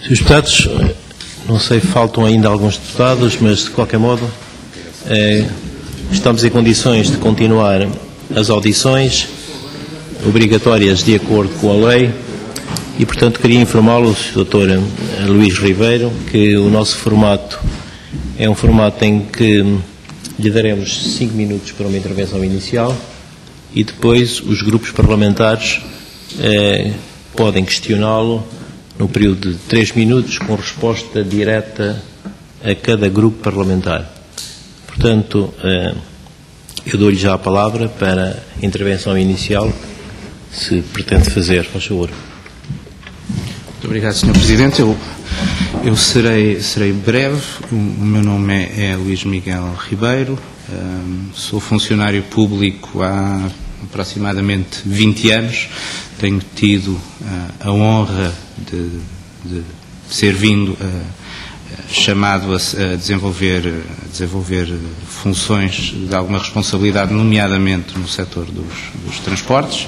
Senhores deputados, não sei, faltam ainda alguns deputados, mas de qualquer modo estamos em condições de continuar as audições obrigatórias de acordo com a lei e, portanto, queria informá-lo, Dr. Luís Ribeiro, que o nosso formato é um formato em que lhe daremos 5 minutos para uma intervenção inicial e depois os grupos parlamentares podem questioná-lo no período de 3 minutos com resposta direta a cada grupo parlamentar. Portanto, eu dou-lhe já a palavra para a intervenção inicial, se pretende fazer, faz favor. Muito obrigado, Sr. Presidente. Eu serei breve. O meu nome é Luís Miguel Ribeiro, sou funcionário público há aproximadamente 20 anos. Tenho tido a honra de ser vindo chamado a desenvolver funções de alguma responsabilidade, nomeadamente no setor dos transportes.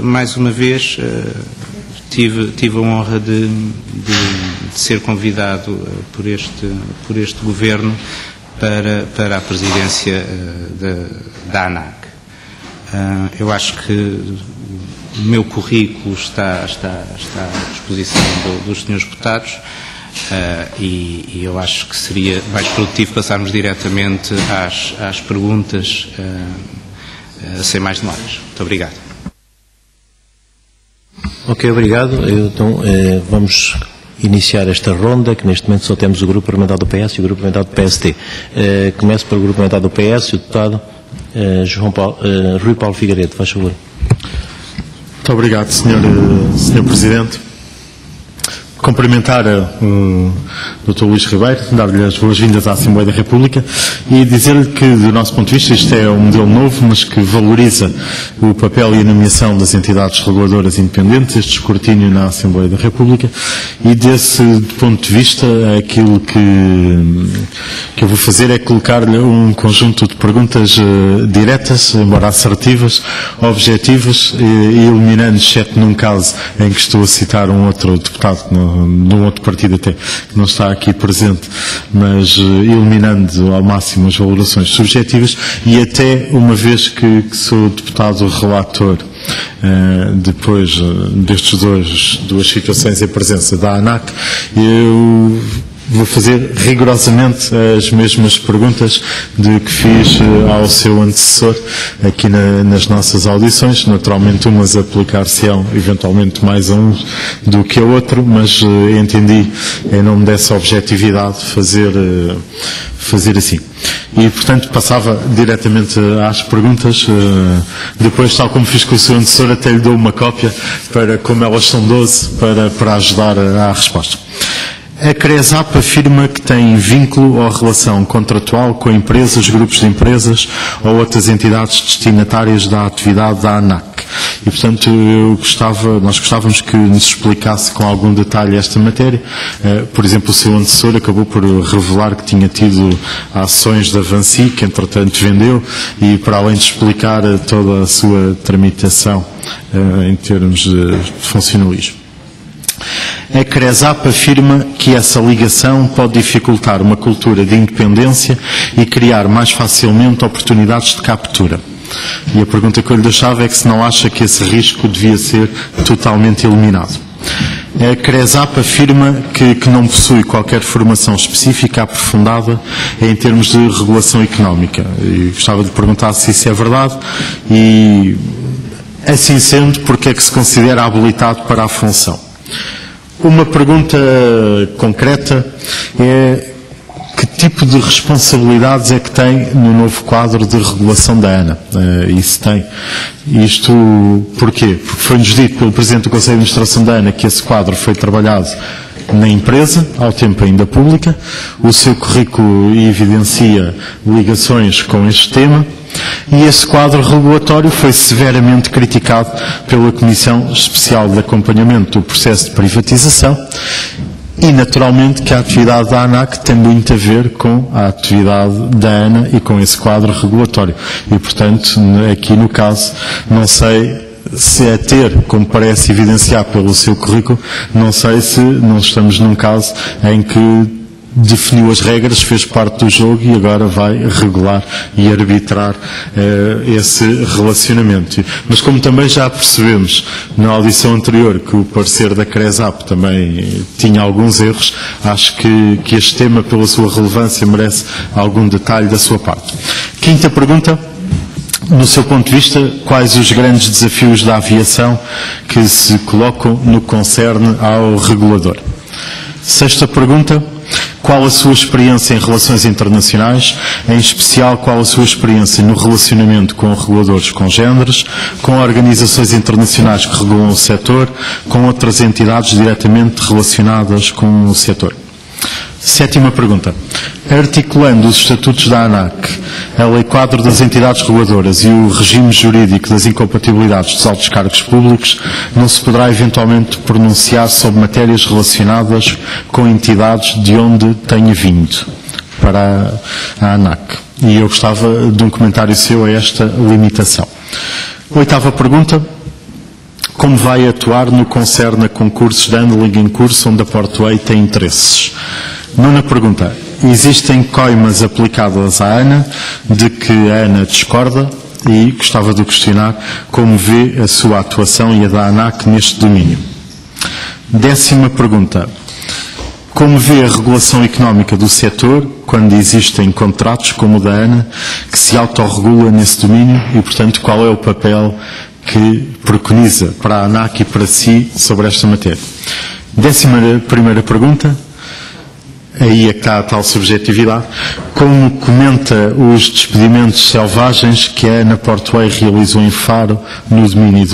Mais uma vez tive a honra de ser convidado por este Governo para a presidência da ANAC. Eu acho que o meu currículo está à disposição dos senhores deputados e eu acho que seria mais produtivo passarmos diretamente às perguntas sem mais demoras. Muito obrigado. Ok, obrigado. Então, vamos iniciar esta ronda, que neste momento só temos o grupo parlamentar do PS e o grupo parlamentar do PSD. Começo pelo grupo parlamentar do PS, o deputado Rui Paulo Figueiredo, faz favor. Muito obrigado, Sr. Presidente. Cumprimentar o Dr. Luís Ribeiro, dar-lhe as boas-vindas à Assembleia da República e dizer-lhe que, do nosso ponto de vista, isto é um modelo novo, mas que valoriza o papel e a nomeação das entidades reguladoras independentes, este escrutínio na Assembleia da República, e desse ponto de vista, aquilo que eu vou fazer é colocar-lhe um conjunto de perguntas diretas, embora assertivas, objetivas e eliminando, exceto num caso em que estou a citar um outro deputado, de um outro partido até, que não está aqui presente, mas eliminando ao máximo as valorações subjetivas e até uma vez que sou deputado relator depois destes duas situações em presença da ANAC, eu vou fazer rigorosamente as mesmas perguntas de que fiz ao seu antecessor aqui nas nossas audições. Naturalmente, umas aplicar-se-ão eventualmente mais a um do que a outro, mas entendi, em nome dessa objetividade, fazer assim. E, portanto, passava diretamente às perguntas. Depois, tal como fiz com o seu antecessor, até lhe dou uma cópia, como elas são 12, para ajudar à resposta. A CRESAP afirma que tem vínculo ou relação contratual com empresas, grupos de empresas ou outras entidades destinatárias da atividade da ANAC. E, portanto, nós gostávamos que nos explicasse com algum detalhe esta matéria. Por exemplo, o seu antecessor acabou por revelar que tinha tido ações da Vansi, que entretanto vendeu, e para além de explicar toda a sua tramitação em termos de funcionalismo. A CRESAP afirma que essa ligação pode dificultar uma cultura de independência e criar mais facilmente oportunidades de captura. E a pergunta que eu lhe deixava é que se não acha que esse risco devia ser totalmente eliminado. A CRESAP afirma que não possui qualquer formação específica aprofundada em termos de regulação económica. E gostava de perguntar se isso é verdade e, assim sendo, porque é que se considera habilitado para a função. Uma pergunta concreta é que tipo de responsabilidades é que tem no novo quadro de regulação da ANA? Isso tem. Isto porquê? Porque foi-nos dito pelo Presidente do Conselho de Administração da ANA que esse quadro foi trabalhado na empresa, ao tempo ainda pública. O seu currículo evidencia ligações com este tema. E esse quadro regulatório foi severamente criticado pela Comissão Especial de Acompanhamento do Processo de Privatização e, naturalmente, que a atividade da ANAC tem muito a ver com a atividade da ANA e com esse quadro regulatório. E, portanto, aqui no caso, não sei se é ter, como parece evidenciar pelo seu currículo, não sei se não estamos num caso em que definiu as regras, fez parte do jogo e agora vai regular e arbitrar esse relacionamento. Mas como também já percebemos na audição anterior que o parecer da CRESAP também tinha alguns erros, acho que este tema, pela sua relevância, merece algum detalhe da sua parte. Quinta pergunta. No seu ponto de vista, quais os grandes desafios da aviação que se colocam no que concerne ao regulador? Sexta pergunta. Qual a sua experiência em relações internacionais, em especial qual a sua experiência no relacionamento com reguladores congêneres, com organizações internacionais que regulam o setor, com outras entidades diretamente relacionadas com o setor? Sétima pergunta. Articulando os estatutos da ANAC, a Lei Quadro das Entidades Reguladoras e o regime jurídico das incompatibilidades dos altos cargos públicos, não se poderá eventualmente pronunciar sobre matérias relacionadas com entidades de onde tenha vindo para a ANAC. E eu gostava de um comentário seu a esta limitação. Oitava pergunta. Como vai atuar no que concerne a concursos de handling em curso onde a Portway tem interesses? Nona pergunta. Existem coimas aplicadas à ANA, de que a ANA discorda, e gostava de questionar como vê a sua atuação e a da ANAC neste domínio. Décima pergunta. Como vê a regulação económica do setor quando existem contratos como o da ANA que se autorregula nesse domínio e, portanto, qual é o papel que preconiza para a ANAC e para si sobre esta matéria? 11ª pergunta, aí é que está a tal subjetividade. Como comenta os despedimentos selvagens que a ANA Portway realizou em Faro no domínio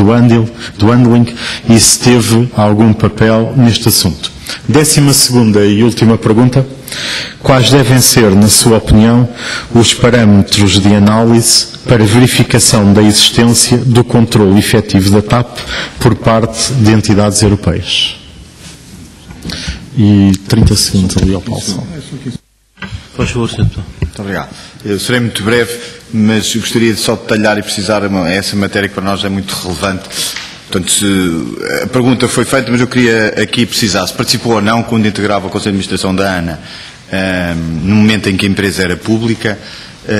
do handling e se teve algum papel neste assunto? 12ª e última pergunta. Quais devem ser, na sua opinião, os parâmetros de análise para verificação da existência do controle efetivo da TAP por parte de entidades europeias? E 30 segundos ali ao Paulo. Faz favor, Sr. Deputado. Muito obrigado. Eu serei muito breve, mas gostaria de só detalhar e precisar essa matéria que para nós é muito relevante. Portanto, a pergunta foi feita, mas eu queria aqui precisar se participou ou não quando integrava o Conselho de Administração da ANA, no momento em que a empresa era pública,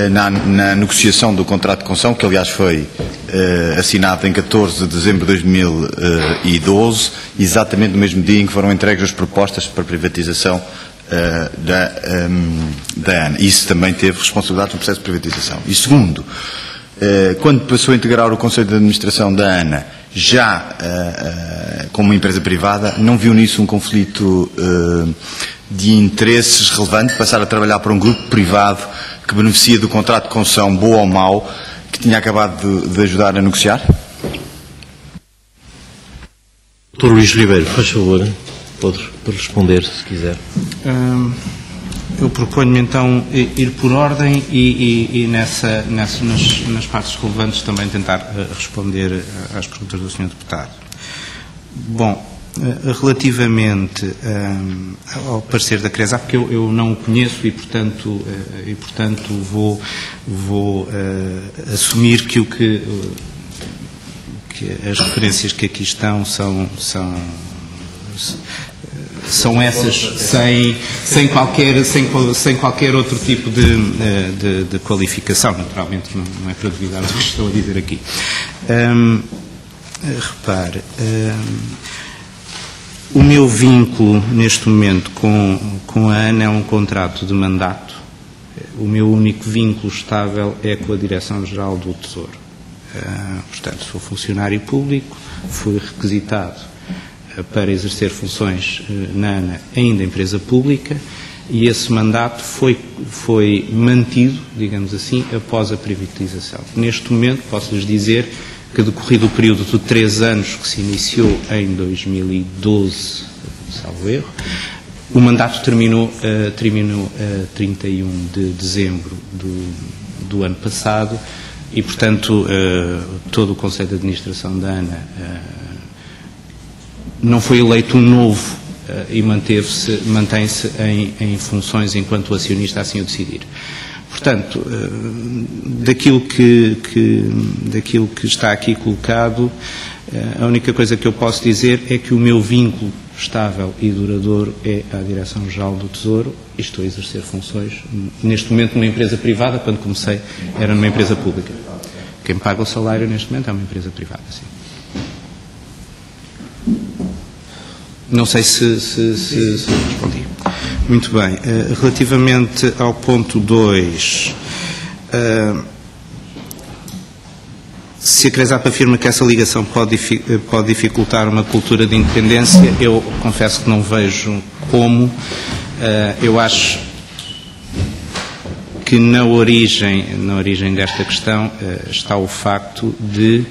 na negociação do contrato de concessão, que aliás foi assinado em 14 de dezembro de 2012, exatamente no mesmo dia em que foram entregues as propostas para privatização da ANA. Isso também teve responsabilidade no processo de privatização. E segundo, quando passou a integrar o Conselho de Administração da ANA, já como uma empresa privada, não viu nisso um conflito de interesses relevante, passar a trabalhar para um grupo privado que beneficia do contrato de concessão, bom ou mau, que tinha acabado de ajudar a negociar? Dr. Luís Ribeiro, faz favor, pode responder se quiser. Eu proponho-me então ir por ordem e nas partes relevantes também tentar responder às perguntas do Sr. Deputado. Bom, relativamente ao parecer da CRESAP, porque eu não o conheço e portanto vou assumir que as referências que aqui estão são essas sem qualquer outro tipo de qualificação. Naturalmente não é para duvidar do que estou a dizer aqui. Repare, o meu vínculo neste momento com a ANA é um contrato de mandato. O meu único vínculo estável é com a Direção-Geral do Tesouro. Portanto, sou funcionário público, fui requisitado para exercer funções na ANA, ainda empresa pública, e esse mandato foi mantido, digamos assim, após a privatização. Neste momento, posso-lhes dizer que, decorrido o período de 3 anos que se iniciou em 2012, salvo erro, o mandato terminou a 31 de dezembro do ano passado e, portanto, todo o Conselho de Administração da ANA não foi eleito um novo e mantém-se em funções enquanto o acionista assim o decidir. Portanto, daquilo que está aqui colocado, a única coisa que eu posso dizer é que o meu vínculo estável e duradouro é à Direção-Geral do Tesouro e estou a exercer funções, neste momento, numa empresa privada. Quando comecei, era numa empresa pública. Quem paga o salário, neste momento, é uma empresa privada, sim. Não sei se respondi. Muito bem. Relativamente ao ponto 2, se a CRESAP afirma que essa ligação pode dificultar uma cultura de independência, eu confesso que não vejo como. Eu acho que na origem desta questão está o facto de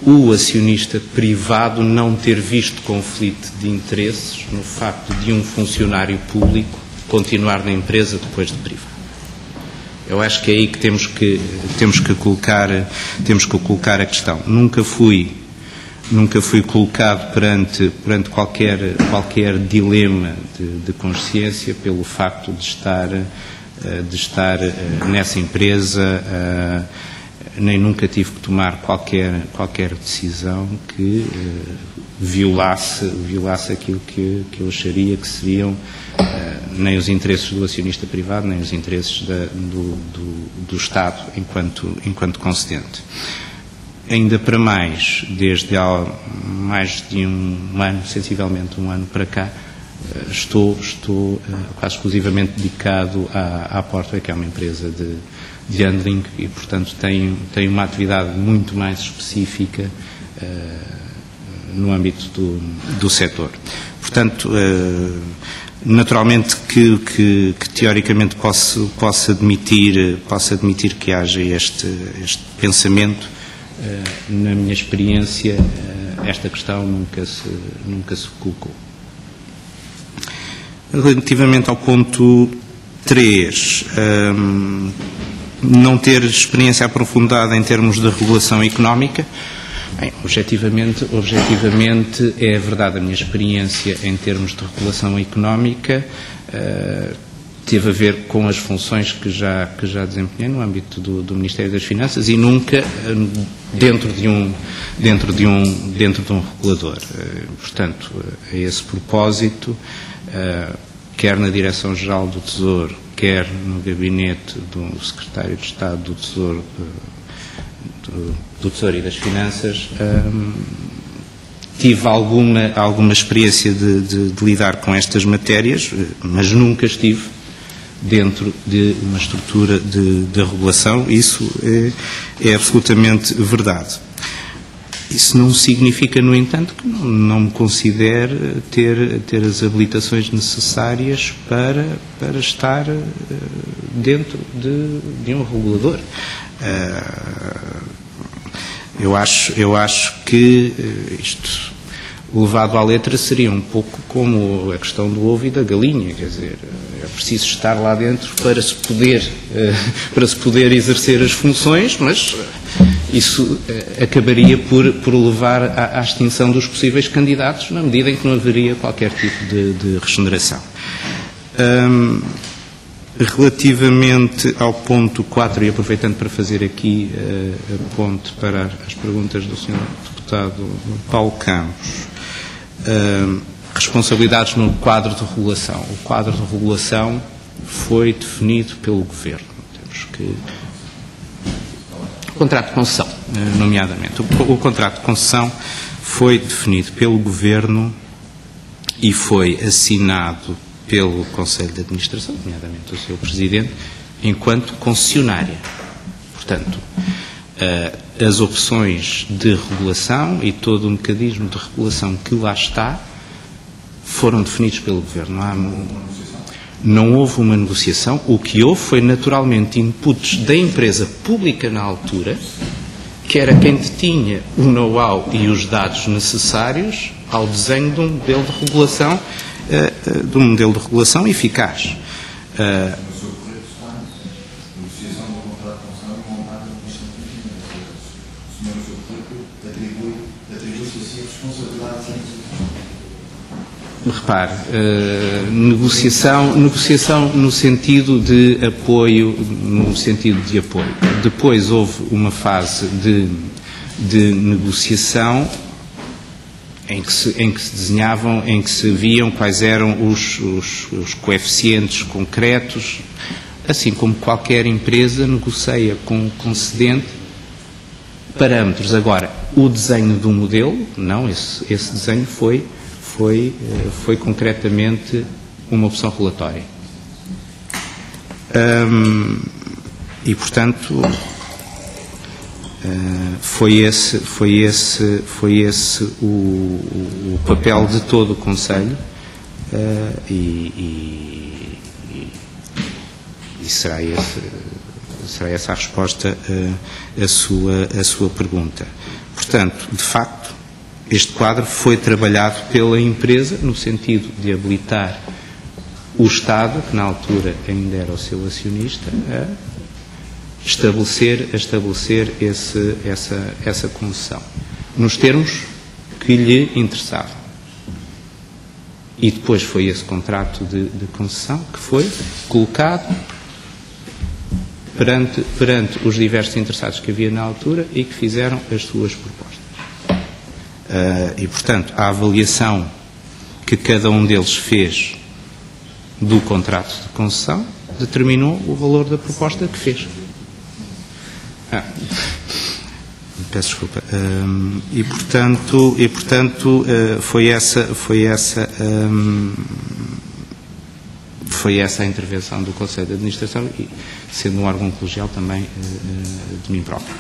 o acionista privado não ter visto conflito de interesses no facto de um funcionário público continuar na empresa depois de privado. Eu acho que é aí que temos que colocar a questão. Nunca fui colocado perante qualquer dilema de consciência pelo facto de estar nessa empresa. Nem nunca tive que tomar qualquer decisão que violasse aquilo que eu acharia que seriam nem os interesses do acionista privado, nem os interesses do Estado enquanto concedente. Ainda para mais, desde há mais de um ano, sensivelmente um ano para cá, estou quase exclusivamente dedicado à Portway, que é uma empresa de handling, e, portanto, tem uma atividade muito mais específica no âmbito do setor. Portanto, naturalmente que teoricamente posso admitir que haja este pensamento. Na minha experiência, esta questão nunca se colocou. Relativamente ao ponto 3, não ter experiência aprofundada em termos de regulação económica, bem, objetivamente é verdade. A minha experiência em termos de regulação económica teve a ver com as funções que já desempenhei no âmbito do Ministério das Finanças e nunca dentro de um regulador. Portanto, a esse propósito, quer na Direção-Geral do Tesouro, quer no gabinete do Secretário de Estado do Tesouro, do Tesouro e das Finanças, tive alguma experiência de lidar com estas matérias, mas nunca estive dentro de uma estrutura de regulação. Isso é absolutamente verdade. Isso não significa, no entanto, que não me considere ter as habilitações necessárias para estar dentro de um regulador. Eu acho que isto, levado à letra, seria um pouco como a questão do ovo e da galinha, quer dizer, é preciso estar lá dentro para se poder exercer as funções, mas isso acabaria por levar à extinção dos possíveis candidatos, na medida em que não haveria qualquer tipo de regeneração. Relativamente ao ponto 4, e aproveitando para fazer aqui a ponte para as perguntas do Sr. Deputado Paulo Campos, responsabilidades no quadro de regulação. O quadro de regulação foi definido pelo Governo. Temos que... O contrato de concessão, nomeadamente. O contrato de concessão foi definido pelo Governo e foi assinado pelo Conselho de Administração, nomeadamente o seu Presidente, enquanto concessionária. Portanto, as opções de regulação e todo o mecanismo de regulação que lá está foram definidos pelo Governo. Não houve uma negociação. O que houve foi, naturalmente, inputs da empresa pública na altura, que era quem detinha o know-how e os dados necessários ao desenho de um modelo de regulação, eficaz. Repare, negociação no sentido de apoio, Depois houve uma fase de negociação em que se desenhavam, em que se viam quais eram os coeficientes concretos, assim como qualquer empresa negocia com o concedente parâmetros. Agora, o desenho do modelo, não, esse desenho foi concretamente uma opção regulatória. E, portanto, foi esse o papel de todo o Conselho, e será essa a resposta à sua pergunta. Portanto, de facto, este quadro foi trabalhado pela empresa no sentido de habilitar o Estado, que na altura ainda era o seu acionista, a estabelecer essa concessão, nos termos que lhe interessavam. E depois foi esse contrato de concessão que foi colocado perante os diversos interessados que havia na altura e que fizeram as suas propostas. E, portanto, a avaliação que cada um deles fez do contrato de concessão determinou o valor da proposta que fez. Peço desculpa. E, portanto, foi essa a intervenção do Conselho de Administração e, sendo um órgão colegial, também de mim próprio.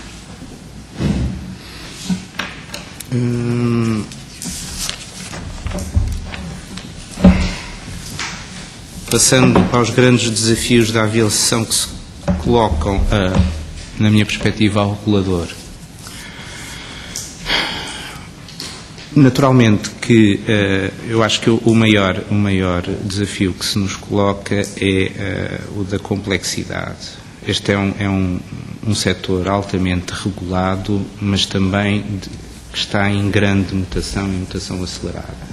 Passando aos grandes desafios da aviação que se colocam, na minha perspectiva, ao regulador. Naturalmente que eu acho que o maior desafio que se nos coloca é o da complexidade. Este é um setor altamente regulado, mas também que está em grande mutação e mutação acelerada.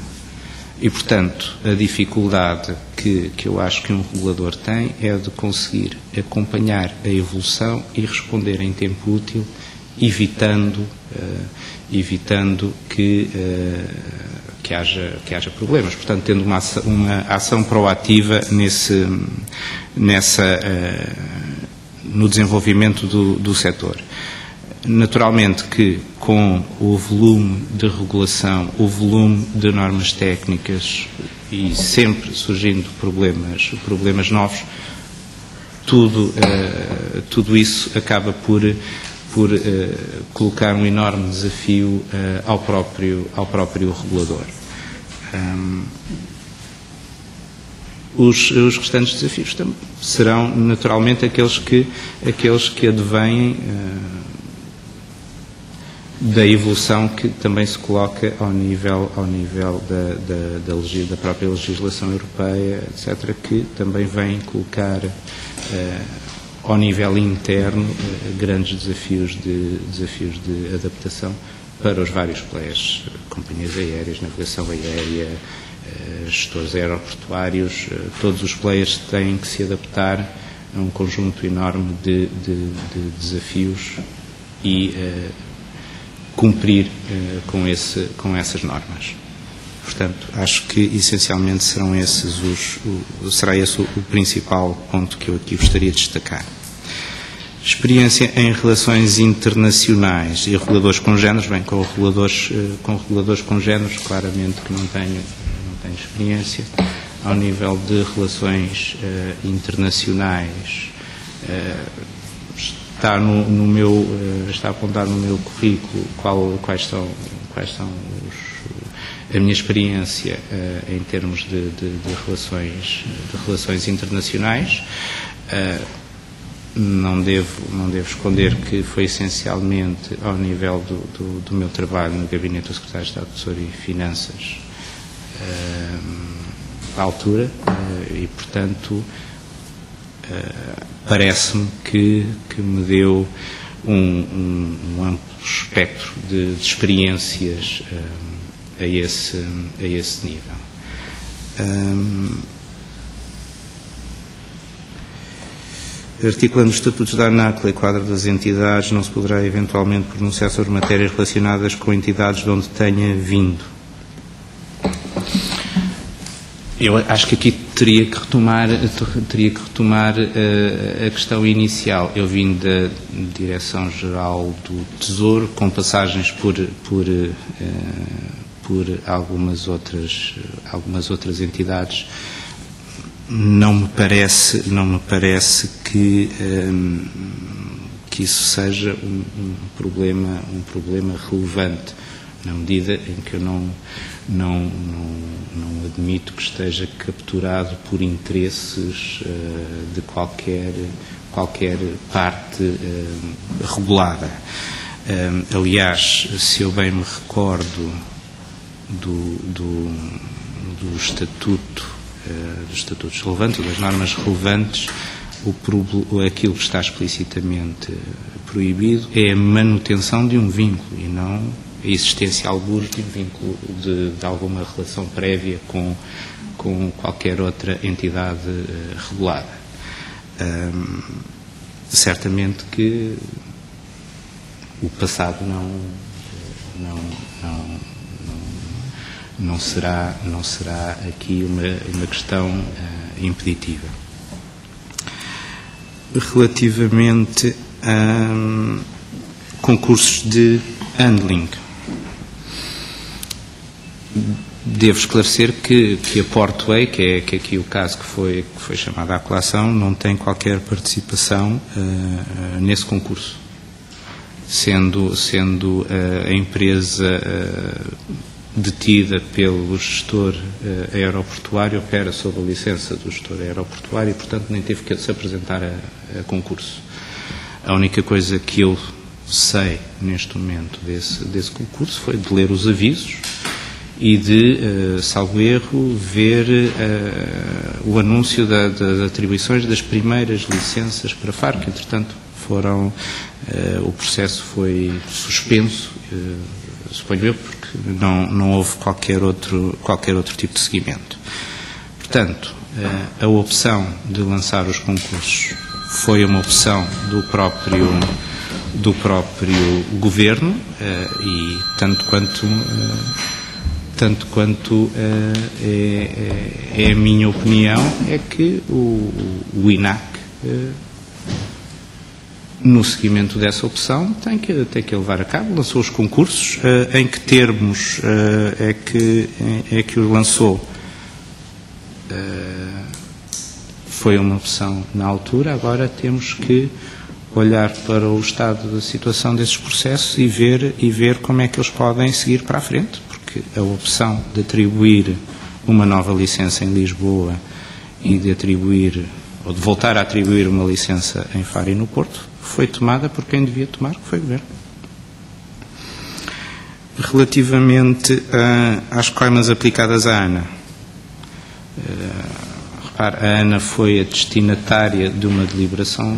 E, portanto, a dificuldade que eu acho que um regulador tem é de conseguir acompanhar a evolução e responder em tempo útil, evitando que haja problemas. Portanto, tendo uma ação proativa no desenvolvimento do setor. Naturalmente que, com o volume de regulação, o volume de normas técnicas e sempre surgindo problemas novos, tudo isso acaba por colocar um enorme desafio ao próprio regulador. Os restantes desafios serão naturalmente aqueles que advêm da evolução que também se coloca ao nível da própria legislação europeia, etc., que também vem colocar ao nível interno grandes desafios de adaptação para os vários players, companhias aéreas, navegação aérea, gestores aeroportuários. Todos os players têm que se adaptar a um conjunto enorme de desafios e cumprir com essas normas. Portanto, acho que essencialmente será esse o principal ponto que eu aqui gostaria de destacar. Experiência em relações internacionais e reguladores congéneros. Bem, com reguladores congéneros, claramente que não tenho experiência. Ao nível de relações internacionais, está apontado no meu currículo quais são a minha experiência em termos de relações internacionais. Não devo esconder que foi essencialmente ao nível do meu trabalho no Gabinete do Secretário de Estado de Tesouro e Finanças à altura, e, portanto, parece-me que me deu um amplo espectro de experiências a esse nível. Articulando os estatutos da ANAC e quadro das entidades, não se poderá eventualmente pronunciar sobre matérias relacionadas com entidades de onde tenha vindo. Eu acho que aqui teria que retomar a questão inicial. Eu vim da Direção-Geral do Tesouro, com passagens por algumas outras entidades. Não me parece que isso seja um problema relevante, na medida em que eu não admito que esteja capturado por interesses de qualquer parte regulada. Aliás, se eu bem me recordo dos estatutos relevantes, ou das normas relevantes, aquilo que está explicitamente proibido é a manutenção de um vínculo e não a existência algures de um vínculo de alguma relação prévia com qualquer outra entidade regulada. Certamente que o passado não será aqui uma questão impeditiva. Relativamente a concursos de handling, devo esclarecer que a Portway, que é aqui o caso que foi chamado à colação, não tem qualquer participação nesse concurso, sendo a empresa detida pelo gestor aeroportuário, opera sob a licença do gestor aeroportuário e, portanto, nem teve que se apresentar a concurso. A única coisa que eu sei neste momento desse concurso foi de ler os avisos e de, salvo erro, ver o anúncio das atribuições das primeiras licenças para FAR, que entretanto o processo foi suspenso, suponho eu, porque não houve qualquer outro tipo de seguimento. Portanto, a opção de lançar os concursos foi uma opção do próprio governo e tanto quanto é a minha opinião, é que o INAC, no seguimento dessa opção, tem que levar a cabo, lançou os concursos. Em que termos é que os lançou? Foi uma opção na altura, agora temos que olhar para o estado da situação desses processos e ver como é que eles podem seguir para a frente, porque a opção de atribuir uma nova licença em Lisboa e de voltar a atribuir uma licença em Faro e no Porto foi tomada por quem devia tomar, que foi o Governo. Relativamente às coimas aplicadas à ANA, repare, a ANA foi a destinatária de uma deliberação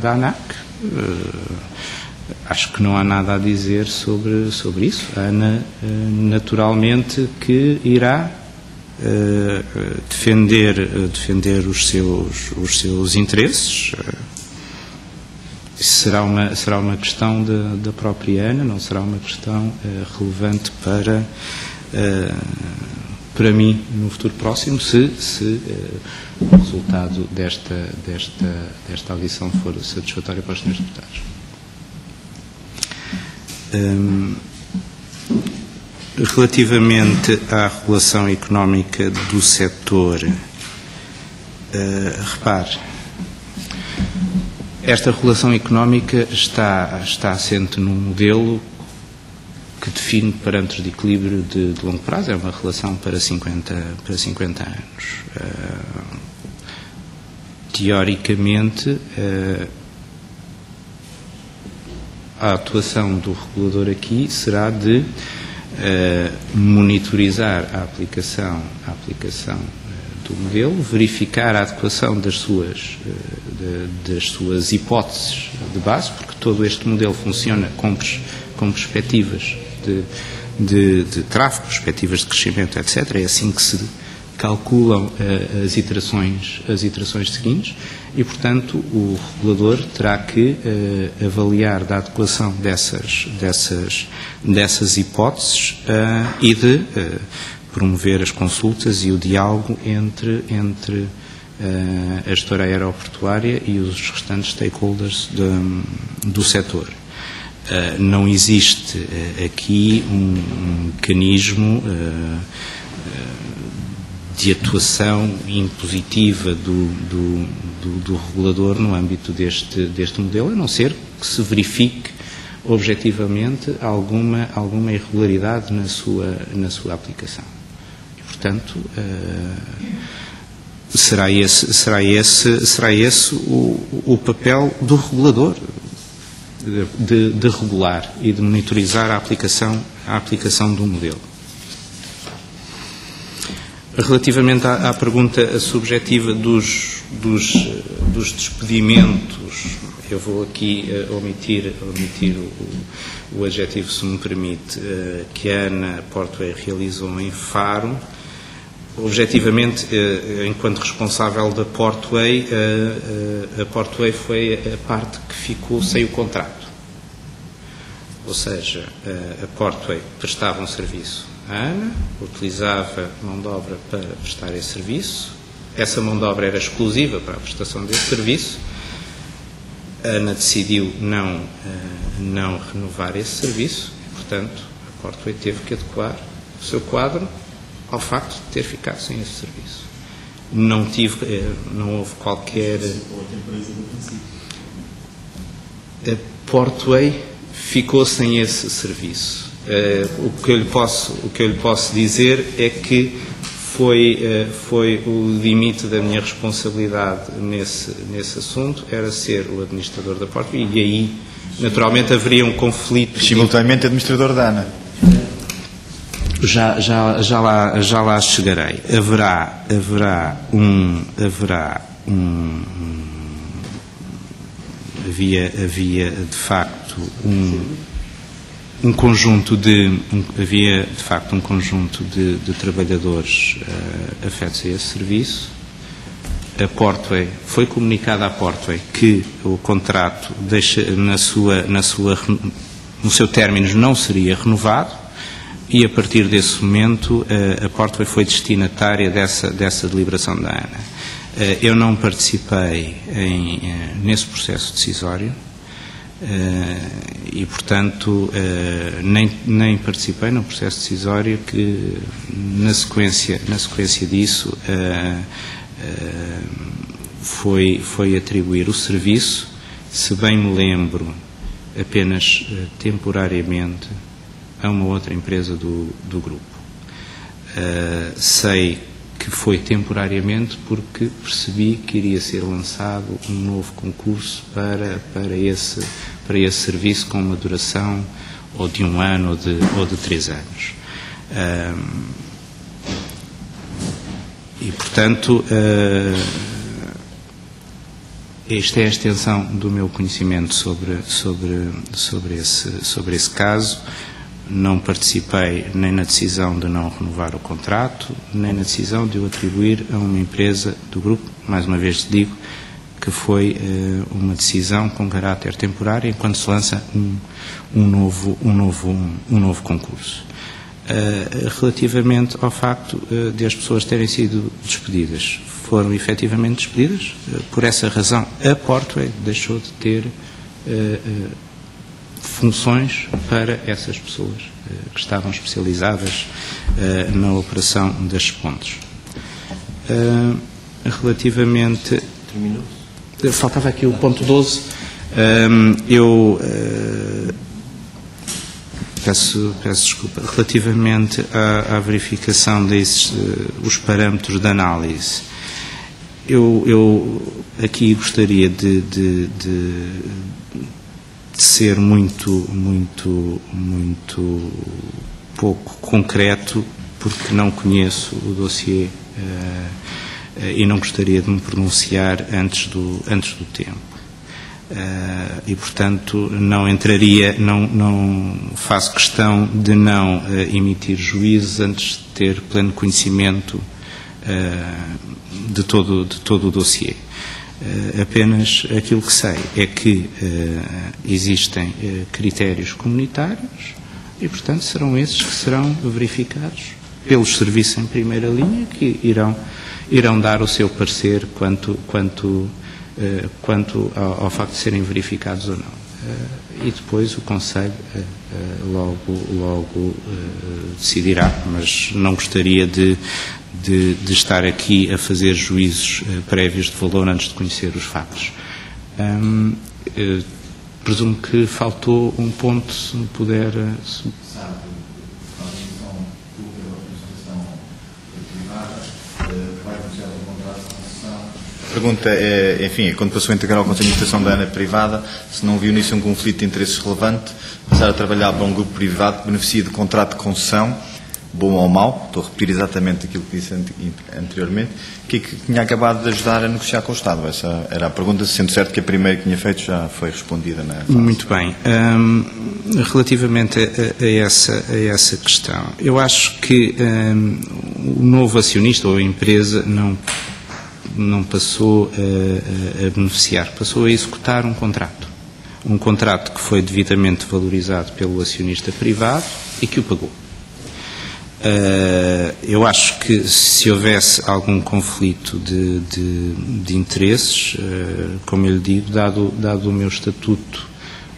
da ANAC. Acho que não há nada a dizer sobre isso. A ANA, naturalmente, que irá defender os seus interesses. Será uma questão da própria ANA, não será uma questão relevante para mim no futuro próximo, se o resultado desta audição for satisfatório para os senhores deputados. Relativamente à regulação económica do setor, repare, esta regulação económica está assente num modelo que define parâmetros de equilíbrio de longo prazo, é uma relação para 50 anos. Teoricamente, a atuação do regulador aqui será de monitorizar a aplicação do modelo, verificar a adequação das suas hipóteses de base, porque todo este modelo funciona com perspectivas de tráfego, perspectivas de crescimento, etc. É assim que calculam as iterações seguintes e, portanto, o regulador terá que avaliar da adequação dessas hipóteses e de promover as consultas e o diálogo entre a gestora aeroportuária e os restantes stakeholders do setor. Não existe aqui um mecanismo de atuação impositiva do regulador no âmbito deste modelo, a não ser que se verifique objetivamente alguma irregularidade na sua aplicação. E, portanto, será esse o papel do regulador, de regular e de monitorizar a aplicação do modelo. Relativamente à pergunta subjetiva dos despedimentos, eu vou aqui omitir o adjetivo, se me permite, que a ANA Portway realizou em Faro. Objetivamente, enquanto responsável da Portway, a Portway foi a parte que ficou sem o contrato. Ou seja, a Portway prestava um serviço à ANA, utilizava mão de obra para prestar esse serviço, essa mão de obra era exclusiva para a prestação desse serviço, a ANA decidiu não renovar esse serviço e, portanto, a Portway teve que adequar o seu quadro ao facto de ter ficado sem esse serviço. Não houve qualquer... A Portway ficou sem esse serviço. O que eu lhe posso dizer é que foi o limite da minha responsabilidade nesse assunto, era ser o administrador da Portway, e aí, naturalmente, haveria um conflito... Simultaneamente administrador da ANA. Já lá chegarei. Havia de facto um conjunto de trabalhadores afetos a esse serviço. A Portway, foi comunicado à Portway que o contrato no seu término não seria renovado. E, a partir desse momento, a Portway foi destinatária dessa deliberação da ANA. Eu não participei nesse processo decisório e, portanto, nem participei no processo decisório que, na sequência disso, foi atribuir o serviço, se bem me lembro, apenas temporariamente, a uma outra empresa do grupo. Sei que foi temporariamente porque percebi que iria ser lançado um novo concurso para esse serviço com uma duração ou de 1 ano ou de 3 anos. E, portanto, esta é a extensão do meu conhecimento sobre esse caso. Não participei nem na decisão de não renovar o contrato, nem na decisão de o atribuir a uma empresa do grupo. Mais uma vez digo que foi uma decisão com caráter temporário enquanto se lança um novo concurso. Relativamente ao facto de as pessoas terem sido despedidas, foram efetivamente despedidas. Por essa razão, a Portway deixou de ter funções para essas pessoas que estavam especializadas na operação das pontes. Relativamente... Terminou? Faltava aqui o ponto 12. Peço desculpa. Relativamente à verificação os parâmetros de análise, eu aqui gostaria de ser muito pouco concreto, porque não conheço o dossiê e não gostaria de me pronunciar antes do tempo. E, portanto, não faço questão de não emitir juízes antes de ter pleno conhecimento o dossiê. Apenas aquilo que sei é que existem critérios comunitários e, portanto, serão esses que serão verificados pelos serviços em primeira linha, que irão dar o seu parecer quanto ao facto de serem verificados ou não. E depois o Conselho logo decidirá, mas não gostaria de estar aqui a fazer juízos prévios de valor antes de conhecer os factos. Presumo que faltou um ponto, se me puder... A pergunta é, enfim, quando passou a integrar o Conselho de Administração da ANA privada, se não viu nisso um conflito de interesses relevante, passar a trabalhar para um grupo privado que beneficia de contrato de concessão, bom ou mau, estou a repetir exatamente aquilo que disse anteriormente, que tinha acabado de ajudar a negociar com o Estado. Essa era a pergunta, sendo certo que a primeira que tinha feito já foi respondida na fase. Muito bem. Relativamente a essa questão, eu acho que o novo acionista ou a empresa não passou a beneficiar, passou a executar um contrato que foi devidamente valorizado pelo acionista privado e que o pagou. Eu acho que se houvesse algum conflito de interesses, como eu lhe digo, dado o meu estatuto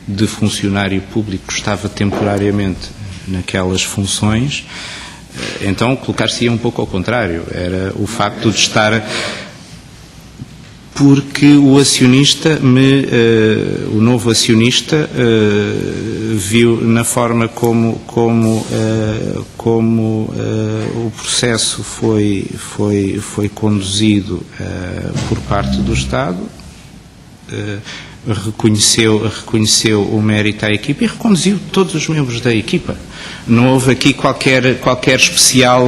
de funcionário público, estava temporariamente naquelas funções, então colocar-se-ia um pouco ao contrário, era o facto de estar... porque o acionista, o novo acionista, viu na forma como o processo foi conduzido por parte do Estado, reconheceu o mérito à equipa e reconduziu todos os membros da equipa. Não houve aqui qualquer especial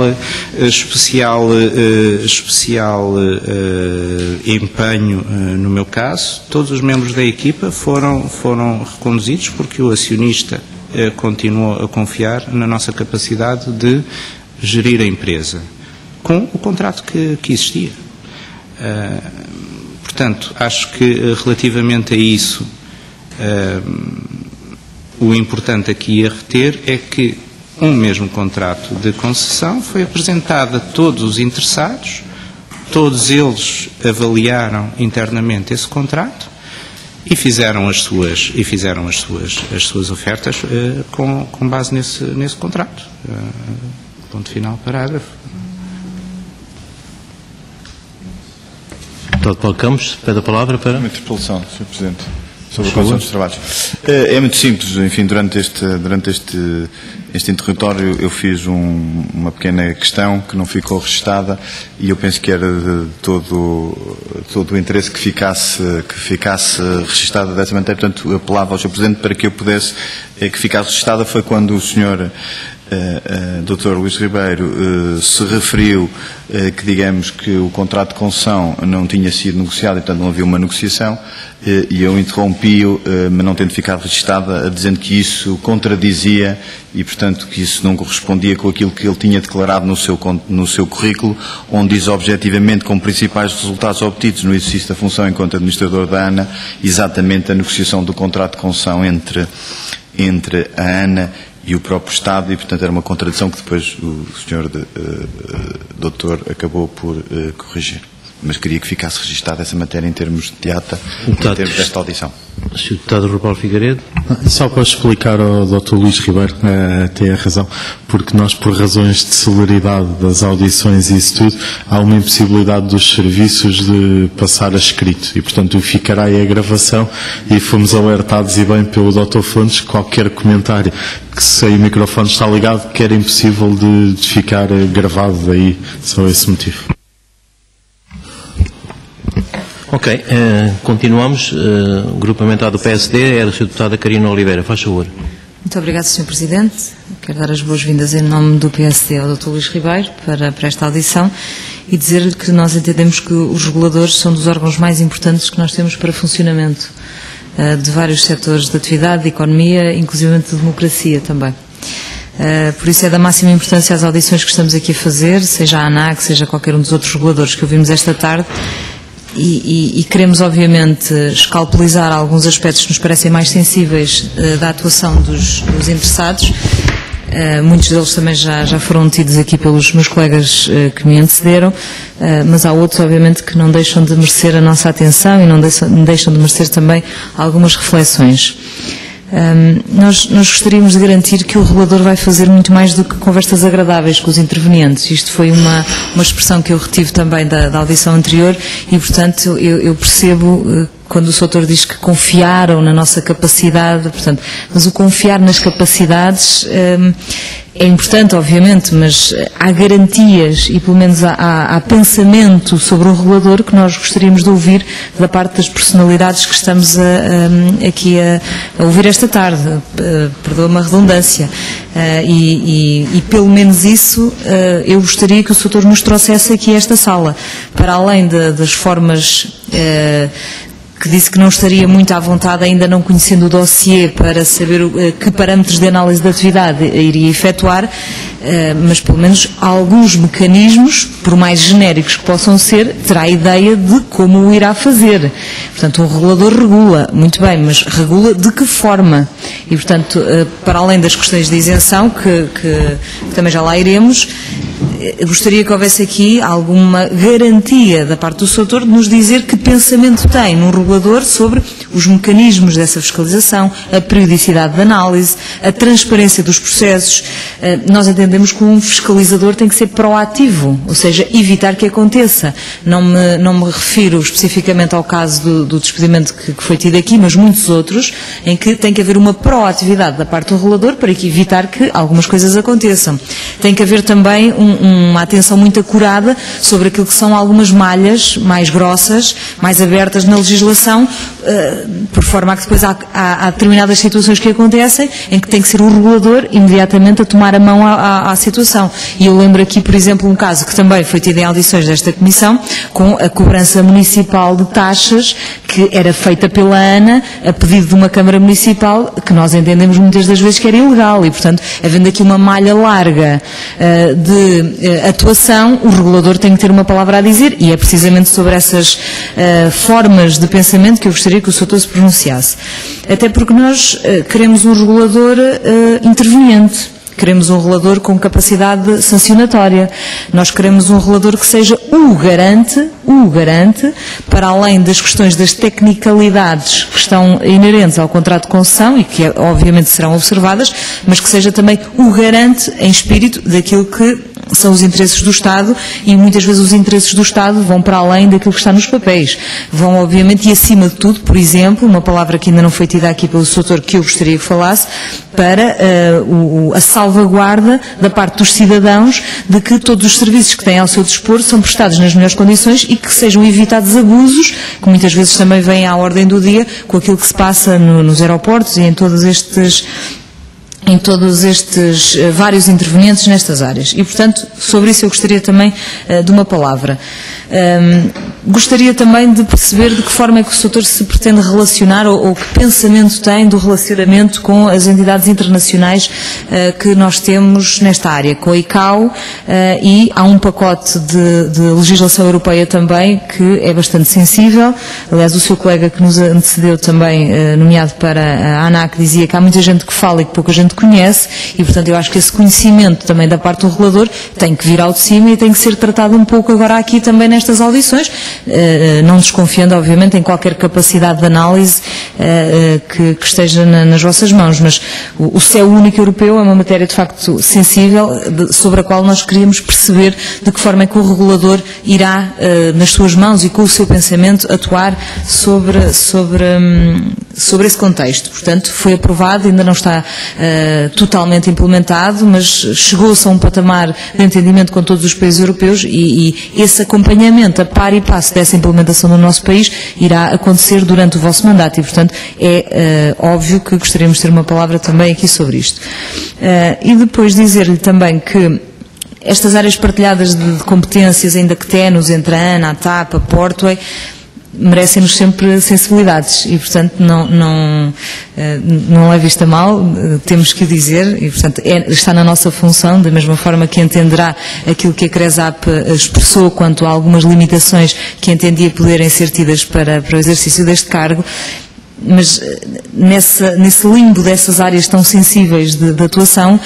empenho no meu caso. Todos os membros da equipa foram reconduzidos porque o acionista continuou a confiar na nossa capacidade de gerir a empresa com o contrato que existia. Portanto, acho que relativamente a isso, o importante aqui a reter é que um mesmo contrato de concessão foi apresentado a todos os interessados, todos eles avaliaram internamente esse contrato e fizeram as suas ofertas com base nesse contrato. Ponto final, parágrafo. Deputado Paulo Campos, pede a palavra para... Uma interpelação, Sr. Presidente, sobre a condução dos trabalhos. É muito simples, enfim, durante este interrogatório eu fiz uma pequena questão que não ficou registada e eu penso que era de todo o interesse que ficasse registada dessa maneira, portanto apelava ao Sr. Presidente para que eu pudesse que ficasse registada. Foi quando o Sr. Dr. Luís Ribeiro se referiu que, digamos, que o contrato de concessão não tinha sido negociado e, portanto, não havia uma negociação, e eu interrompi-o, mas não tendo ficado registada, dizendo que isso contradizia e, portanto, que isso não correspondia com aquilo que ele tinha declarado no seu currículo, onde diz objetivamente como principais resultados obtidos no exercício da função enquanto administrador da ANA, exatamente a negociação do contrato de concessão entre a ANA e o próprio Estado, e portanto era uma contradição que depois o Sr. Doutor acabou por corrigir. Mas queria que ficasse registada essa matéria em termos de ata, em termos desta audição. Sr. Deputado Rui Paulo Figueiredo. Só para explicar ao Dr. Luís Ribeiro, tem a razão, porque nós, por razões de celeridade das audições e isso tudo, há uma impossibilidade dos serviços de passar a escrito e, portanto, ficará aí a gravação e fomos alertados e bem pelo Dr. Fontes que qualquer comentário que se aí o microfone está ligado que era impossível de ficar gravado, daí só esse motivo. Ok, continuamos. Grupamentada do PSD, era a Sra. Deputada Karina Oliveira. Faz favor. Muito obrigada, Sr. Presidente. Quero dar as boas-vindas em nome do PSD ao Dr. Luís Ribeiro para esta audição e dizer-lhe que nós entendemos que os reguladores são dos órgãos mais importantes que nós temos para funcionamento de vários setores de atividade, de economia, inclusive de democracia também. Por isso é da máxima importância as audições que estamos aqui a fazer, seja a ANAC, seja qualquer um dos outros reguladores que ouvimos esta tarde, e queremos obviamente escalpelizar alguns aspectos que nos parecem mais sensíveis da atuação dos interessados. Muitos deles também já foram tidos aqui pelos meus colegas que me antecederam, mas há outros obviamente que não deixam de merecer a nossa atenção e não deixam de merecer também algumas reflexões. Nós gostaríamos de garantir que o regulador vai fazer muito mais do que conversas agradáveis com os intervenientes. Isto foi uma expressão que eu retive também da audição anterior e, portanto, eu percebo quando o Sr. Doutor diz que confiaram na nossa capacidade, portanto, mas o confiar nas capacidades é importante, obviamente, mas há garantias e pelo menos há pensamento sobre o regulador que nós gostaríamos de ouvir da parte das personalidades que estamos aqui a ouvir esta tarde, perdoa-me a redundância, e pelo menos isso eu gostaria que o Sr. Doutor nos trouxesse aqui a esta sala, para além das formas que disse que não estaria muito à vontade, ainda não conhecendo o dossiê, para saber que parâmetros de análise da atividade iria efetuar, mas pelo menos alguns mecanismos, por mais genéricos que possam ser, terá a ideia de como o irá fazer. Portanto, um regulador regula, muito bem, mas regula de que forma? E, portanto, para além das questões de isenção, que também já lá iremos, gostaria que houvesse aqui alguma garantia da parte do Sr. Doutor de nos dizer que pensamento tem num regulador sobre os mecanismos dessa fiscalização, a periodicidade de análise, a transparência dos processos. Nós entendemos que um fiscalizador tem que ser proativo, ou seja, evitar que aconteça. Não me refiro especificamente ao caso do despedimento que foi tido aqui, mas muitos outros, em que tem que haver uma proatividade da parte do regulador para evitar que algumas coisas aconteçam. Tem que haver também uma atenção muito acurada sobre aquilo que são algumas malhas mais grossas, mais abertas na legislação, por forma a que depois há determinadas situações que acontecem em que tem que ser o regulador imediatamente a tomar a mão à situação. E eu lembro aqui, por exemplo, um caso que também foi tido em audições desta Comissão, com a cobrança municipal de taxas, que era feita pela ANA a pedido de uma Câmara Municipal, que nós entendemos muitas das vezes que era ilegal, e portanto, havendo aqui uma malha larga de atuação, o regulador tem que ter uma palavra a dizer, e é precisamente sobre essas formas de pensamento que eu gostaria que o Sr. Doutor se pronunciasse. Até porque nós queremos um regulador interveniente. Queremos um regulador com capacidade sancionatória. Nós queremos um regulador que seja o garante, para além das questões das tecnicalidades que estão inerentes ao contrato de concessão e que obviamente serão observadas, mas que seja também o garante em espírito daquilo que são os interesses do Estado, e muitas vezes os interesses do Estado vão para além daquilo que está nos papéis. Vão, obviamente, e acima de tudo, por exemplo, uma palavra que ainda não foi tida aqui pelo Sr. Doutor, que eu gostaria que falasse, para a salvaguarda da parte dos cidadãos de que todos os serviços que têm ao seu dispor são prestados nas melhores condições e que sejam evitados abusos, que muitas vezes também vêm à ordem do dia com aquilo que se passa nos aeroportos e em todos estes vários intervenientes nestas áreas. E, portanto, sobre isso eu gostaria também de uma palavra. Gostaria também de perceber de que forma é que o Sr. Doutor se pretende relacionar ou que pensamento tem do relacionamento com as entidades internacionais que nós temos nesta área, com a ICAO, e há um pacote de legislação europeia também que é bastante sensível. Aliás, o seu colega que nos antecedeu também, nomeado para a ANAC, dizia que há muita gente que fala e que pouca gente conhece, e portanto eu acho que esse conhecimento também da parte do regulador tem que vir ao de cima e tem que ser tratado um pouco agora aqui também nestas audições, não desconfiando obviamente em qualquer capacidade de análise que esteja nas vossas mãos, mas o céu único europeu é uma matéria de facto sensível, sobre a qual nós queríamos perceber de que forma é que o regulador irá nas suas mãos e com o seu pensamento atuar sobre esse contexto. Portanto, foi aprovado, ainda não está totalmente implementado, mas chegou-se a um patamar de entendimento com todos os países europeus e esse acompanhamento a par e passo dessa implementação no nosso país irá acontecer durante o vosso mandato e, portanto, é óbvio que gostaríamos de ter uma palavra também aqui sobre isto. E depois dizer-lhe também que estas áreas partilhadas de competências, ainda que tenues, entre a ANA, a TAP, a Portway, merecem-nos sempre sensibilidades e, portanto, não leve isto a mal, temos que o dizer e, portanto, está na nossa função, da mesma forma que entenderá aquilo que a CRESAP expressou quanto a algumas limitações que entendia poderem ser tidas para o exercício deste cargo. Mas nesse limbo dessas áreas tão sensíveis de atuação,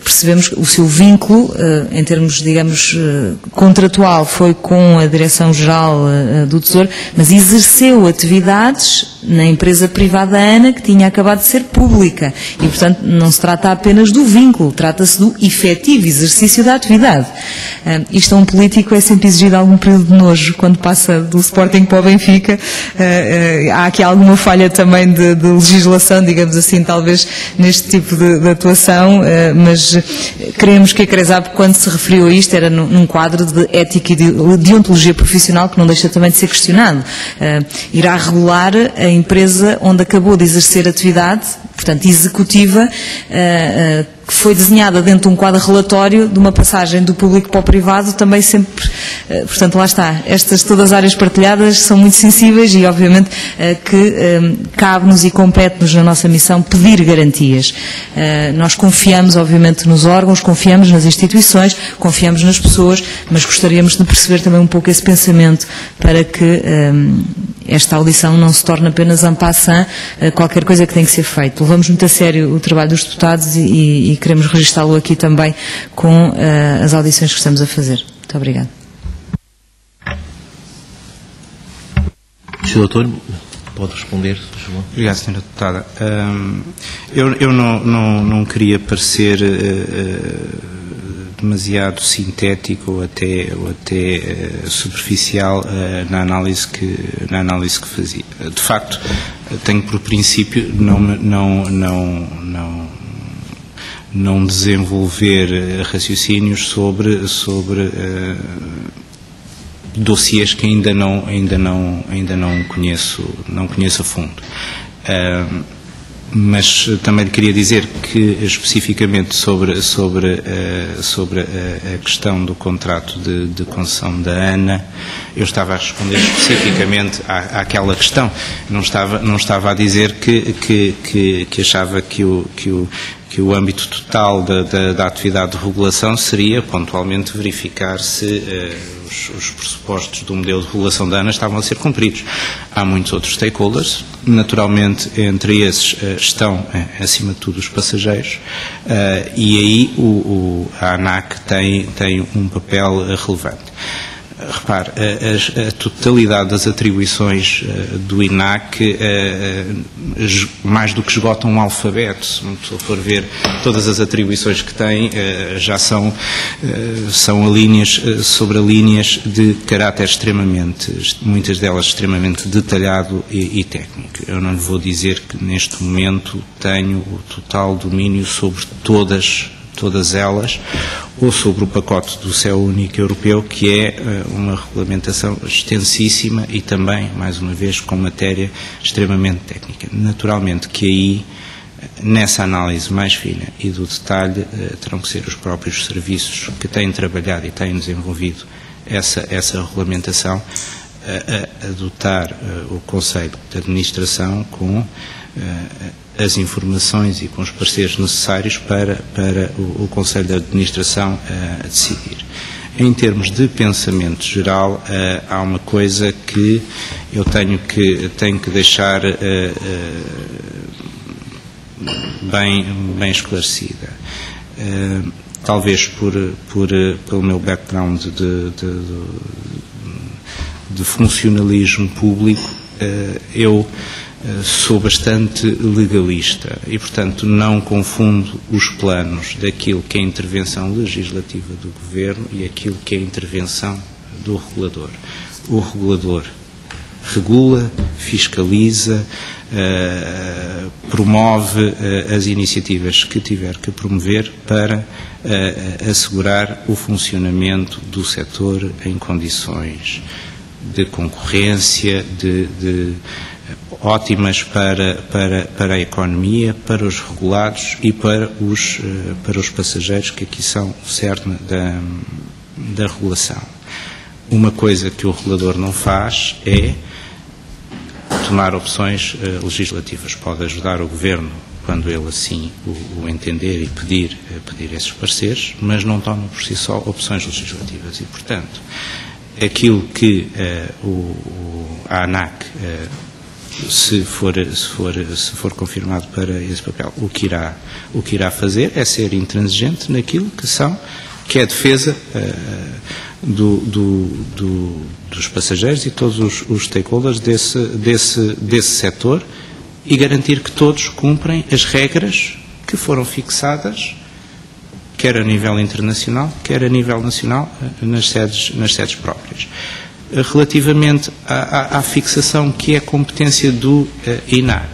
percebemos que o seu vínculo, em termos, digamos, contratual, foi com a Direção-Geral do Tesouro, mas exerceu atividades na empresa privada ANA, que tinha acabado de ser pública. E, portanto, não se trata apenas do vínculo, trata-se do efetivo exercício da atividade. Isto a um político é sempre exigido algum período de nojo, quando passa do Sporting para o Benfica. Há aqui alguma falha também de legislação, digamos assim, talvez neste tipo de atuação, mas creemos que a CRESAP, quando se referiu a isto, era num quadro de ética e de deontologia profissional que não deixa também de ser questionado. Irá regular a empresa onde acabou de exercer atividade, portanto executiva, que foi desenhada dentro de um quadro relatório de uma passagem do público para o privado, também sempre, portanto, lá está. Estas todas as áreas partilhadas são muito sensíveis e, obviamente, que cabe-nos e compete-nos na nossa missão pedir garantias. Nós confiamos, obviamente, nos órgãos, confiamos nas instituições, confiamos nas pessoas, mas gostaríamos de perceber também um pouco esse pensamento para que esta audição não se torne apenas en passant qualquer coisa que tem que ser feito. Levamos muito a sério o trabalho dos deputados e queremos registá-lo aqui também com as audições que estamos a fazer. Muito obrigada. Sr. Doutor, pode responder, por favor. Obrigado, Sra. Deputada. Eu não queria parecer demasiado sintético ou até superficial na análise que fazia. De facto, tenho por princípio não desenvolver raciocínios sobre dossiês que ainda não conheço a fundo. Mas também lhe queria dizer que, especificamente sobre a questão do contrato de concessão da ANA, eu estava a responder especificamente àquela questão. Não estava a dizer que achava que o âmbito total da atividade de regulação seria pontualmente verificar se os pressupostos do modelo de regulação da ANA estavam a ser cumpridos. Há muitos outros stakeholders, naturalmente entre esses estão acima de tudo os passageiros, e aí a ANAC tem um papel relevante. Repare, a totalidade das atribuições do INAC mais do que esgotam um alfabeto. Se uma pessoa for ver todas as atribuições que tem, já são linhas sobre linhas de caráter muitas delas extremamente detalhado e técnico. Eu não lhe vou dizer que neste momento tenho o total domínio sobre todas elas, ou sobre o pacote do Céu Único Europeu, que é uma regulamentação extensíssima e também, mais uma vez, com matéria extremamente técnica. Naturalmente que aí, nessa análise mais fina e do detalhe, terão que ser os próprios serviços que têm trabalhado e têm desenvolvido essa regulamentação a dotar o Conselho de Administração com as informações e com os pareceres necessários para o Conselho de Administração decidir. Em termos de pensamento geral, há uma coisa que eu tenho que deixar bem esclarecida. Talvez pelo meu background de funcionalismo público, eu sou bastante legalista e, portanto, não confundo os planos daquilo que é a intervenção legislativa do Governo e aquilo que é a intervenção do regulador. O regulador regula, fiscaliza, promove as iniciativas que tiver que promover para assegurar o funcionamento do setor em condições de concorrência, ótimas para a economia, para os regulados e para os passageiros, que aqui são o cerne da regulação. Uma coisa que o regulador não faz é tomar opções legislativas. Pode ajudar o Governo quando ele assim o entender e pedir esses pareceres, mas não toma por si só opções legislativas. E, portanto, aquilo que a ANAC, se for confirmado para esse papel, o que irá fazer é ser intransigente naquilo que é a defesa dos passageiros e todos os stakeholders desse setor, e garantir que todos cumprem as regras que foram fixadas, quer a nível internacional, quer a nível nacional, nas sedes próprias. Relativamente à fixação que é competência do INAC,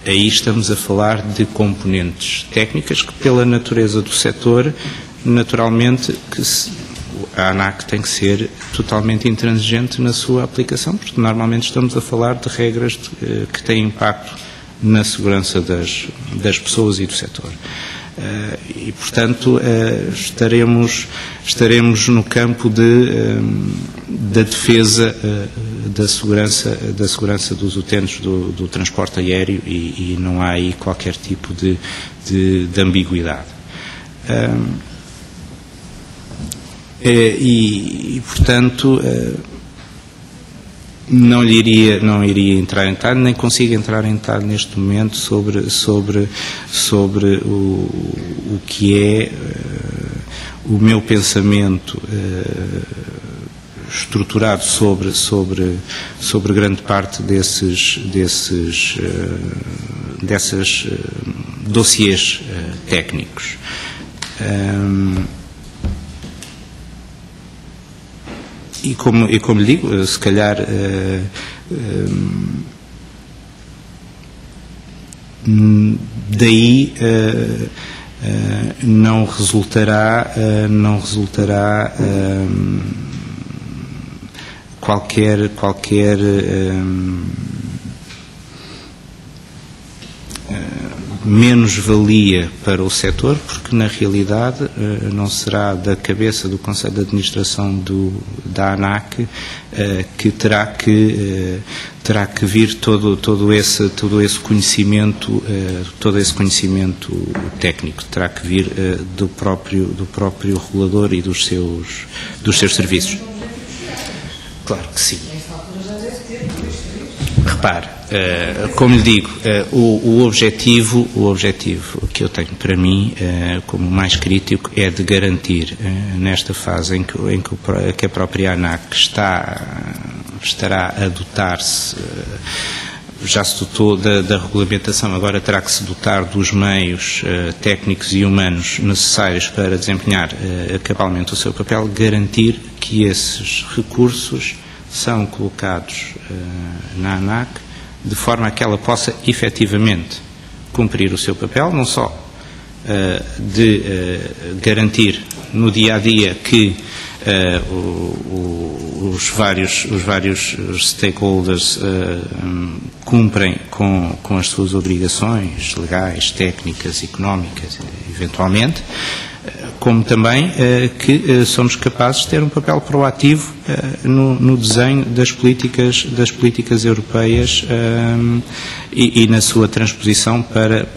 aí estamos a falar de componentes técnicas que, pela natureza do setor, naturalmente a ANAC tem que ser totalmente intransigente na sua aplicação, porque normalmente estamos a falar de regras que têm impacto na segurança das pessoas e do setor. E, portanto, estaremos no campo da defesa da segurança dos utentes do transporte aéreo, e não há aí qualquer tipo de ambiguidade. Portanto, não iria entrar em detalhe, nem consigo entrar em detalhe neste momento sobre o que é o meu pensamento estruturado sobre grande parte desses dossiês técnicos. E como lhe digo, se calhar daí não resultará qualquer menos-valia para o setor, porque na realidade não será da cabeça do Conselho de Administração da ANAC que terá que vir todo esse conhecimento técnico, terá que vir do próprio regulador e dos seus serviços. Claro que sim. Repare, como lhe digo, o objetivo que eu tenho para mim, como mais crítico, é de garantir, nesta fase em que a própria ANAC estará a dotar-se, já se dotou da regulamentação, agora terá que se dotar dos meios técnicos e humanos necessários para desempenhar cabalmente o seu papel, garantir que esses recursos são colocados na ANAC de forma a que ela possa efetivamente cumprir o seu papel, não só de garantir no dia-a-dia que os vários stakeholders cumprem com as suas obrigações legais, técnicas, económicas, eventualmente, como também que somos capazes de ter um papel proativo no desenho das políticas europeias e na sua transposição para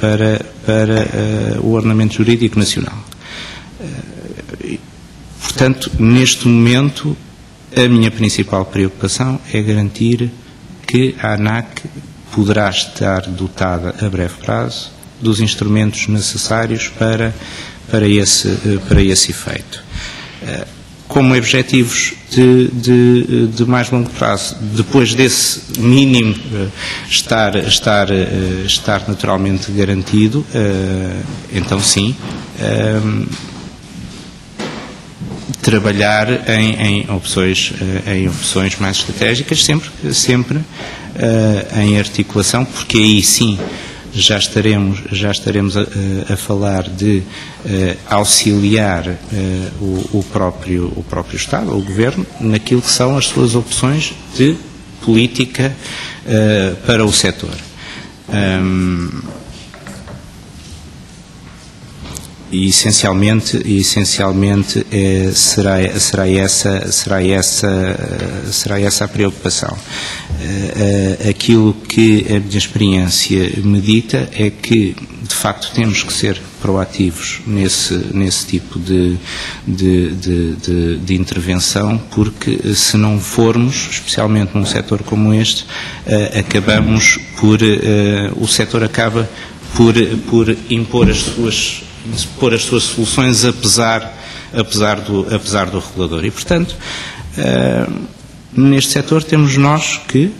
o ordenamento jurídico nacional. Portanto, neste momento, a minha principal preocupação é garantir que a ANAC poderá estar dotada a breve prazo dos instrumentos necessários para esse efeito. Como objetivos de mais longo prazo, depois desse mínimo estar naturalmente garantido, então sim, trabalhar em opções mais estratégicas, sempre em articulação, porque aí sim já estaremos a falar de auxiliar o próprio Estado, o Governo, naquilo que são as suas opções de política para o setor. E essencialmente será essa a preocupação. Aquilo que a minha experiência me dita é que, de facto, temos que ser proativos nesse tipo de intervenção, porque se não formos, especialmente num setor como este, o setor acaba por impor as suas soluções apesar do regulador. E, portanto, neste setor temos nós que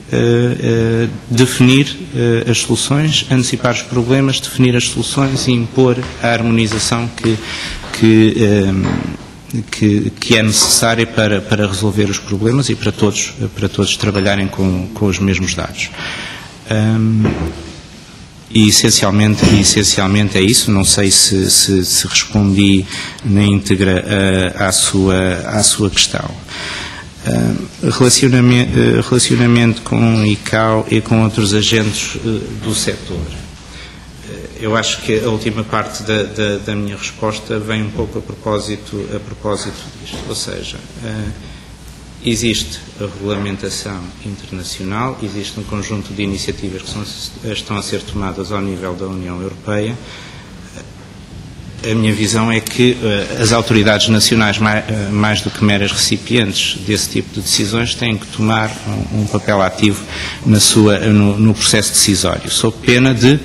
definir as soluções, antecipar os problemas, definir as soluções e impor a harmonização que é necessária para resolver os problemas e para todos trabalharem com os mesmos dados. E essencialmente é isso. Não sei se respondi na íntegra à sua questão. Relacionamento com o ICAO e com outros agentes do setor. Eu acho que a última parte da minha resposta vem um pouco a propósito disto. Ou seja, existe a regulamentação internacional, existe um conjunto de iniciativas que estão a ser tomadas ao nível da União Europeia. A minha visão é que as autoridades nacionais, mais do que meras recipientes desse tipo de decisões, têm que tomar um papel ativo no processo decisório, sob pena de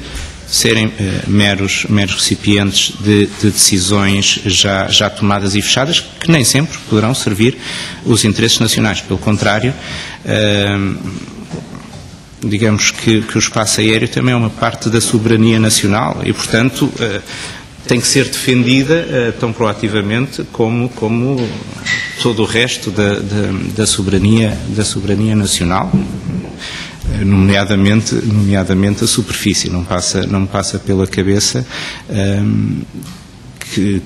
serem meros recipientes de decisões já tomadas e fechadas, que nem sempre poderão servir os interesses nacionais. Pelo contrário, digamos que o espaço aéreo também é uma parte da soberania nacional e, portanto, tem que ser defendida tão proativamente como todo o resto da soberania nacional. Nomeadamente a superfície. Não me passa pela cabeça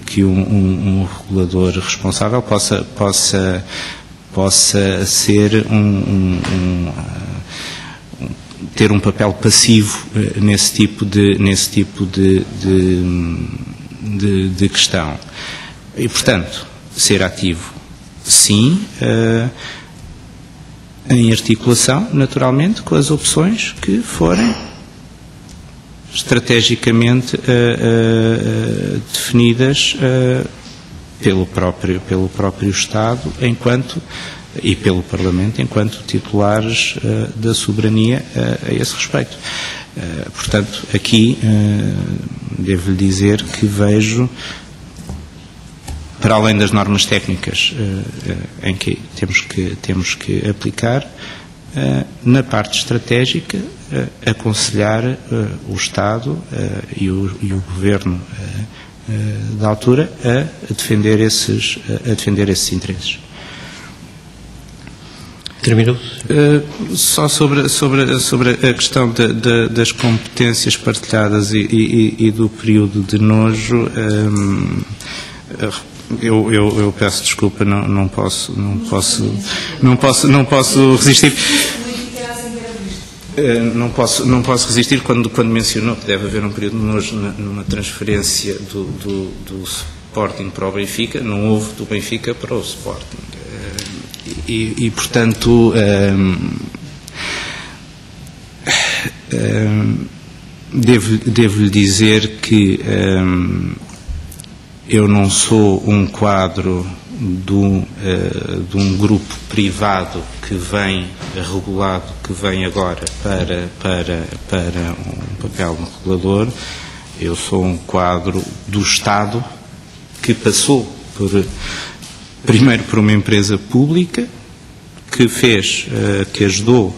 que um regulador responsável possa ser ter um papel passivo nesse tipo de questão. E, portanto, ser ativo, sim, em articulação, naturalmente, com as opções que forem estrategicamente definidas pelo próprio Estado e pelo Parlamento, enquanto titulares da soberania a esse respeito. Portanto, aqui devo-lhe dizer que vejo, para além das normas técnicas em que temos que aplicar, na parte estratégica, aconselhar o Estado e o Governo da altura a defender esses interesses. Terminou? Só sobre a questão das competências partilhadas e do período de nojo. Eu peço desculpa, não posso resistir. Não posso resistir quando mencionou que deve haver um período de nojo numa transferência do Sporting para o Benfica. Não houve do Benfica para o Sporting. E portanto, devo-lhe dizer que eu não sou um quadro de um grupo privado que vem regulado, que vem agora para um papel no regulador. Eu sou um quadro do Estado que passou primeiro por uma empresa pública que ajudou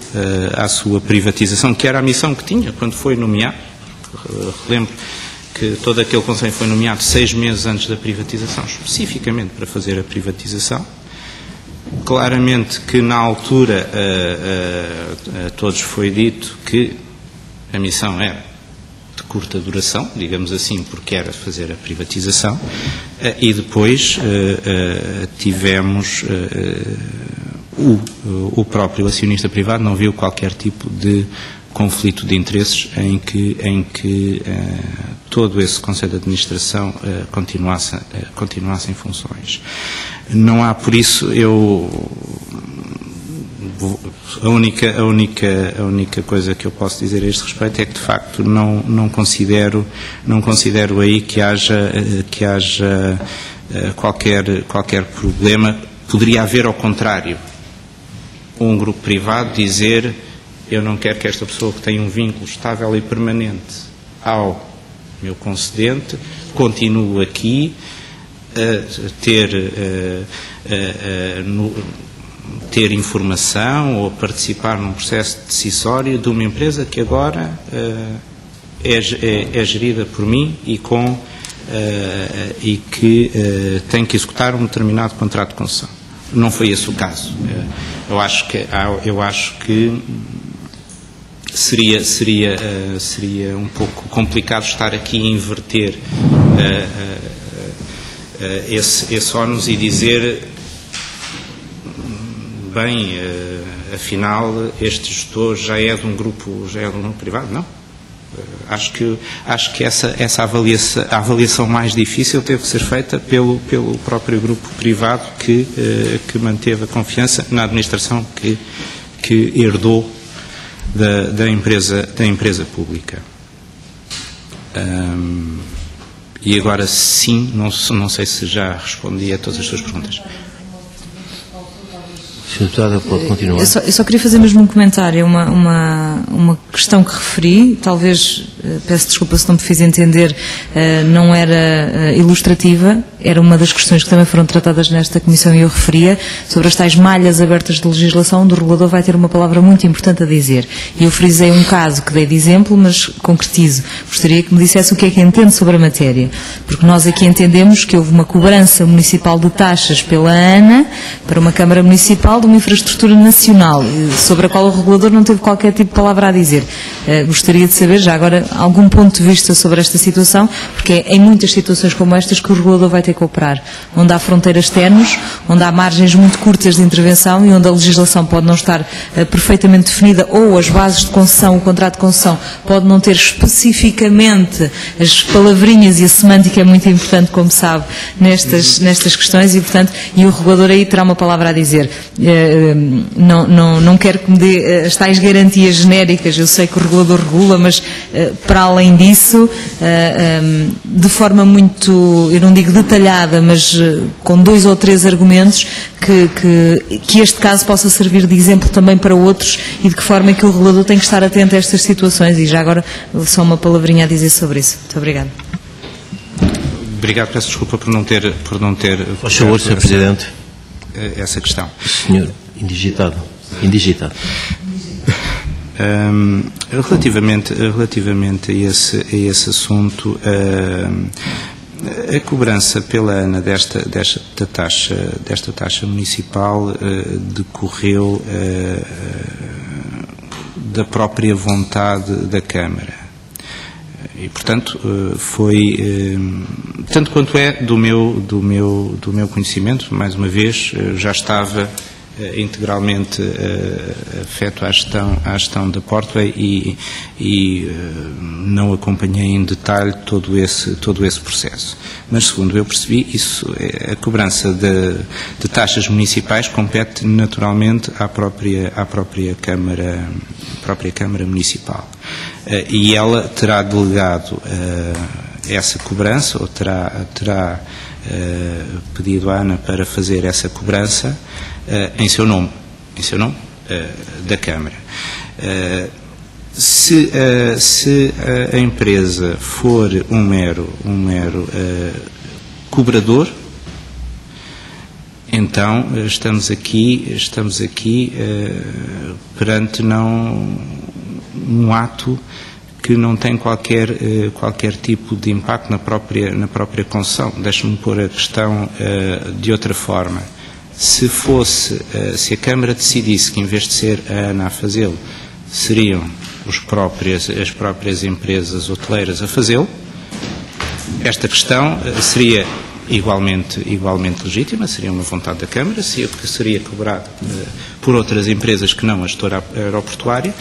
à sua privatização, que era a missão que tinha quando foi nomeado. Relembro que todo aquele Conselho foi nomeado 6 meses antes da privatização, especificamente para fazer a privatização. Claramente que na altura a todos foi dito que a missão era de curta duração, digamos assim, porque era fazer a privatização, e depois tivemos o próprio acionista privado não viu qualquer tipo de conflito de interesses em que todo esse Conselho de Administração continuasse em funções. Não há, por isso, a única coisa que eu posso dizer a este respeito é que, de facto, não considero aí que haja qualquer problema. Poderia haver, ao contrário, um grupo privado dizer: eu não quero que esta pessoa que tem um vínculo estável e permanente ao meu concedente continue aqui a ter informação ou a participar num processo decisório de uma empresa que agora é gerida por mim e que tem que executar um determinado contrato de concessão. Não foi esse o caso. Eu acho que seria um pouco complicado estar aqui a inverter esse ónus e dizer: bem, afinal este gestor já é de um grupo privado. Não. Acho que essa avaliação mais difícil teve que ser feita pelo próprio grupo privado que manteve a confiança na administração que herdou da empresa pública. E agora sim, não sei se já respondi a todas as suas perguntas. Sr. Deputada, pode continuar. Eu só queria fazer mesmo um comentário, uma questão que referi, talvez, peço desculpa se não me fiz entender, não era ilustrativa, era uma das questões que também foram tratadas nesta comissão e eu referia, sobre as tais malhas abertas de legislação, onde o regulador vai ter uma palavra muito importante a dizer. E eu frisei um caso que dei de exemplo, mas concretizo. Gostaria que me dissesse o que é que entende sobre a matéria, porque nós aqui entendemos que houve uma cobrança municipal de taxas pela ANA para uma Câmara Municipal de uma infraestrutura nacional, sobre a qual o regulador não teve qualquer tipo de palavra a dizer. Gostaria de saber, já agora, algum ponto de vista sobre esta situação, porque é em muitas situações como estas que o regulador vai ter que operar, onde há fronteiras ténues, onde há margens muito curtas de intervenção e onde a legislação pode não estar perfeitamente definida, ou as bases de concessão, o contrato de concessão, pode não ter especificamente as palavrinhas, e a semântica é muito importante, como sabe, nestas questões, e, portanto, o regulador aí terá uma palavra a dizer. Não quero que me dê as tais garantias genéricas, eu sei que o regulador regula, mas para além disso, de forma muito, eu não digo detalhada, mas com 2 ou 3 argumentos, que este caso possa servir de exemplo também para outros, e de que forma é que o regulador tem que estar atento a estas situações. E já agora só uma palavrinha a dizer sobre isso. Muito obrigada. Obrigado, peço desculpa por não ter Faz favor, Sr. Presidente. Essa questão. Senhor, indigitado. Relativamente a esse assunto, a cobrança pela ANA desta taxa municipal decorreu da própria vontade da Câmara. E, portanto, foi, tanto quanto é do meu conhecimento, mais uma vez, já estava integralmente afeto à gestão da Portway e não acompanhei em detalhe todo esse processo. Mas, segundo eu percebi, a cobrança de taxas municipais compete naturalmente à própria Câmara Municipal. E ela terá delegado essa cobrança, ou terá pedido à ANA para fazer essa cobrança em seu nome da Câmara. Se a empresa for um mero cobrador, então estamos aqui perante um ato que não tem qualquer tipo de impacto na própria concessão. Deixe-me pôr a questão de outra forma. Se a Câmara decidisse que, em vez de ser a ANA a fazê-lo, seriam as próprias empresas hoteleiras a fazê-lo, esta questão seria igualmente legítima, seria uma vontade da Câmara, seria cobrada por outras empresas que não a gestora aeroportuária.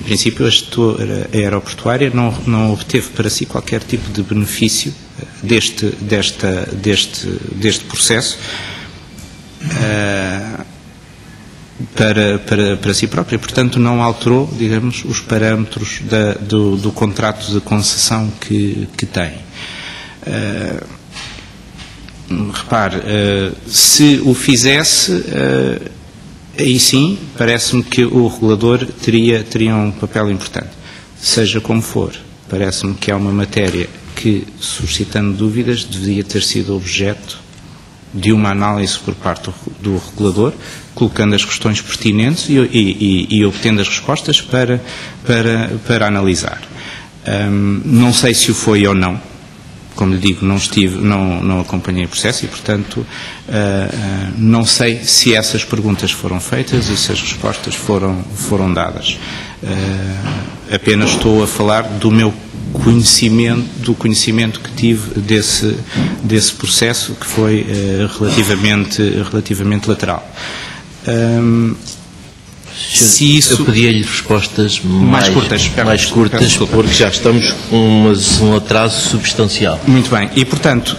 Em princípio, a gestora aeroportuária não obteve para si qualquer tipo de benefício deste processo para si própria. Portanto, não alterou, digamos, os parâmetros do contrato de concessão que tem. Repare, se o fizesse, aí sim, parece-me que o regulador teria um papel importante. Seja como for, parece-me que é uma matéria que, suscitando dúvidas, deveria ter sido objeto de uma análise por parte do regulador, colocando as questões pertinentes e obtendo as respostas para analisar. Não sei se o foi ou não. Como lhe digo, não acompanhei o processo e, portanto, não sei se essas perguntas foram feitas e se as respostas foram dadas. Apenas estou a falar do meu conhecimento que tive desse processo, que foi relativamente lateral. Se isso... Eu pedia-lhe respostas mais curtas, porque já estamos com um atraso substancial. Muito bem. E, portanto,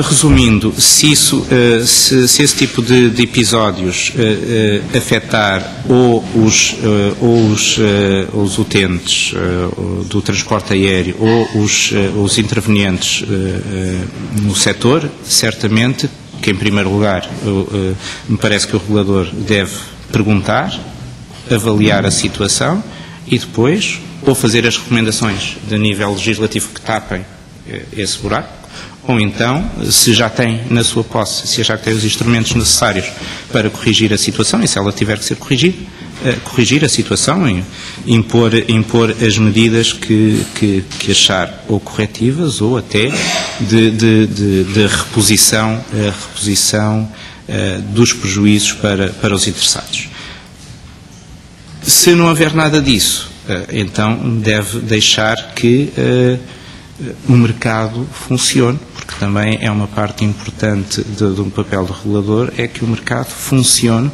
resumindo, se esse tipo de episódios afetar ou os utentes do transporte aéreo ou os intervenientes no setor, certamente que, em primeiro lugar, me parece que o regulador deve perguntar, avaliar a situação e depois ou fazer as recomendações de nível legislativo que tapem esse buraco, ou então, se já tem na sua posse, se já tem os instrumentos necessários para corrigir a situação, e se ela tiver que ser corrigida, corrigir a situação, impor as medidas que achar ou corretivas ou até de reposição dos prejuízos para os interessados. Se não houver nada disso, então deve deixar que o mercado funcione, porque também é uma parte importante do papel do regulador, é que o mercado funcione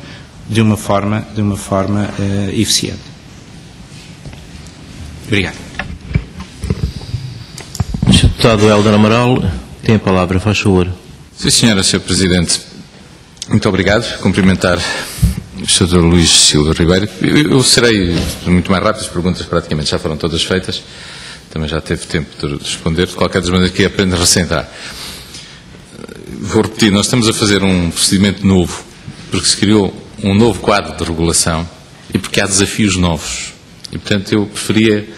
de uma forma eficiente. Obrigado. Sr. Deputado Hélder Amaral, tem a palavra, faz favor. Sim, senhora, Sr. Presidente. Muito obrigado. Cumprimentar o Sr. Luís Silva Ribeiro. Eu serei muito mais rápido, as perguntas praticamente já foram todas feitas. Também já teve tempo de responder. De qualquer das maneiras, queria apenas recentrar. Vou repetir, nós estamos a fazer um procedimento novo, porque se criou um novo quadro de regulação e porque há desafios novos. E, portanto, eu preferia